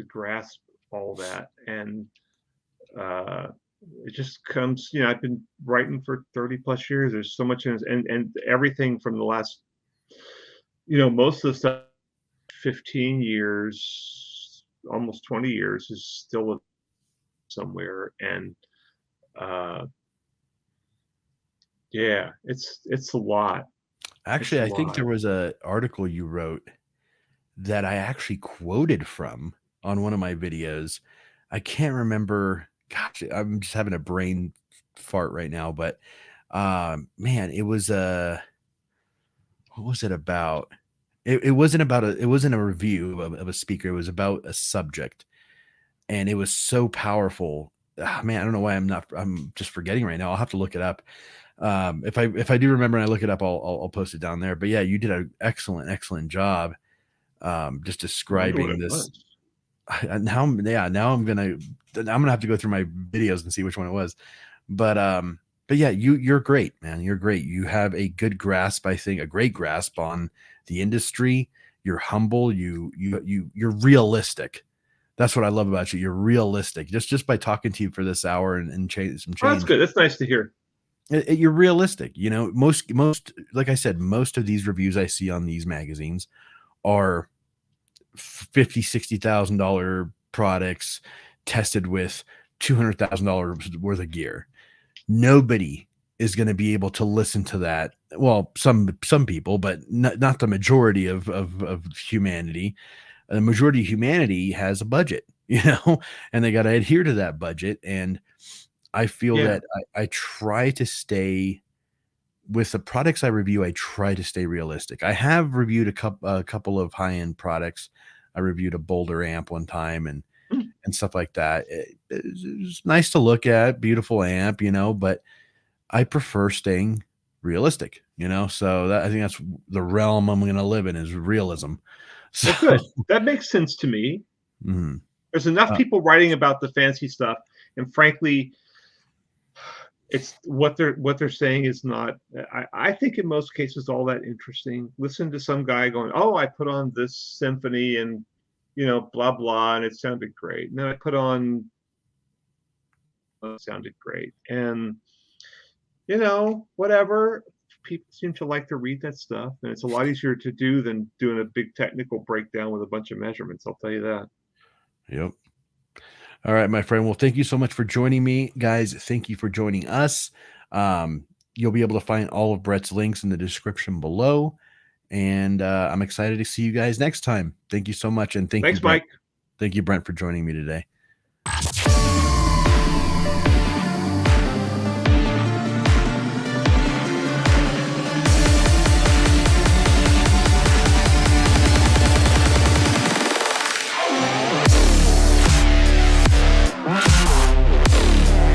grasp all that, and uh, it just comes. You know, I've been writing for 30 plus years. There's so much in it, and everything from the last. You know, most of the stuff, 15 years, almost 20 years, is still somewhere, and uh, yeah, it's a lot. It's Actually, a I think lot. there was a article you wrote that I actually quoted from on one of my videos. I can't remember. Gosh, I'm just having a brain fart right now, but man, it was what was it about? It wasn't about it wasn't a review of a speaker. It was about a subject, and it was so powerful. Ah, man, I don't know why I'm just forgetting right now. I'll have to look it up. If I do remember and I look it up, I'll post it down there. But yeah, you did an excellent job just I wonder what describing it this. was. Now I'm gonna have to go through my videos and see which one it was. But yeah, you're great, man. You're great. You have a good grasp, I think, a great grasp on the industry. You're humble. You're realistic. That's what I love about you. You're realistic. Just by talking to you for this hour and change some Oh, that's change, good. That's nice to hear. you're realistic. You know, most like I said, most of these reviews I see on these magazines are 50, $60,000 products tested with $200,000 worth of gear. Nobody is going to be able to listen to that. Well, some people, but not the majority of humanity. The majority of humanity has a budget, you know, and they got to adhere to that budget. And I feel Yeah. that I try to stay with the products I review. I try to stay realistic. I have reviewed a couple of high end products. I reviewed a Boulder amp one time Mm. and stuff like that. It's nice to look at, beautiful amp, you know, but I prefer staying realistic, you know. So I think that's the realm I'm going to live in, is realism. So Well, good. That makes sense to me. mhm. There's enough Uh, people writing about the fancy stuff, and frankly, it's what they're saying is not. I think in most cases all that interesting. Listen to some guy going, "Oh, I put on this symphony and you know blah blah, and it sounded great." And then I put on it sounded great, and you know whatever. People seem to like to read that stuff, and it's a lot easier to do than doing a big technical breakdown with a bunch of measurements. I'll tell you that. yep. All right, my friend. Well, thank you so much for joining me, guys. Thank you for joining us. You'll be able to find all of Brett's links in the description below. And I'm excited to see you guys next time. Thank you so much. And thank you, Thanks, Brent. Mike. Thank you, Brent, for joining me today.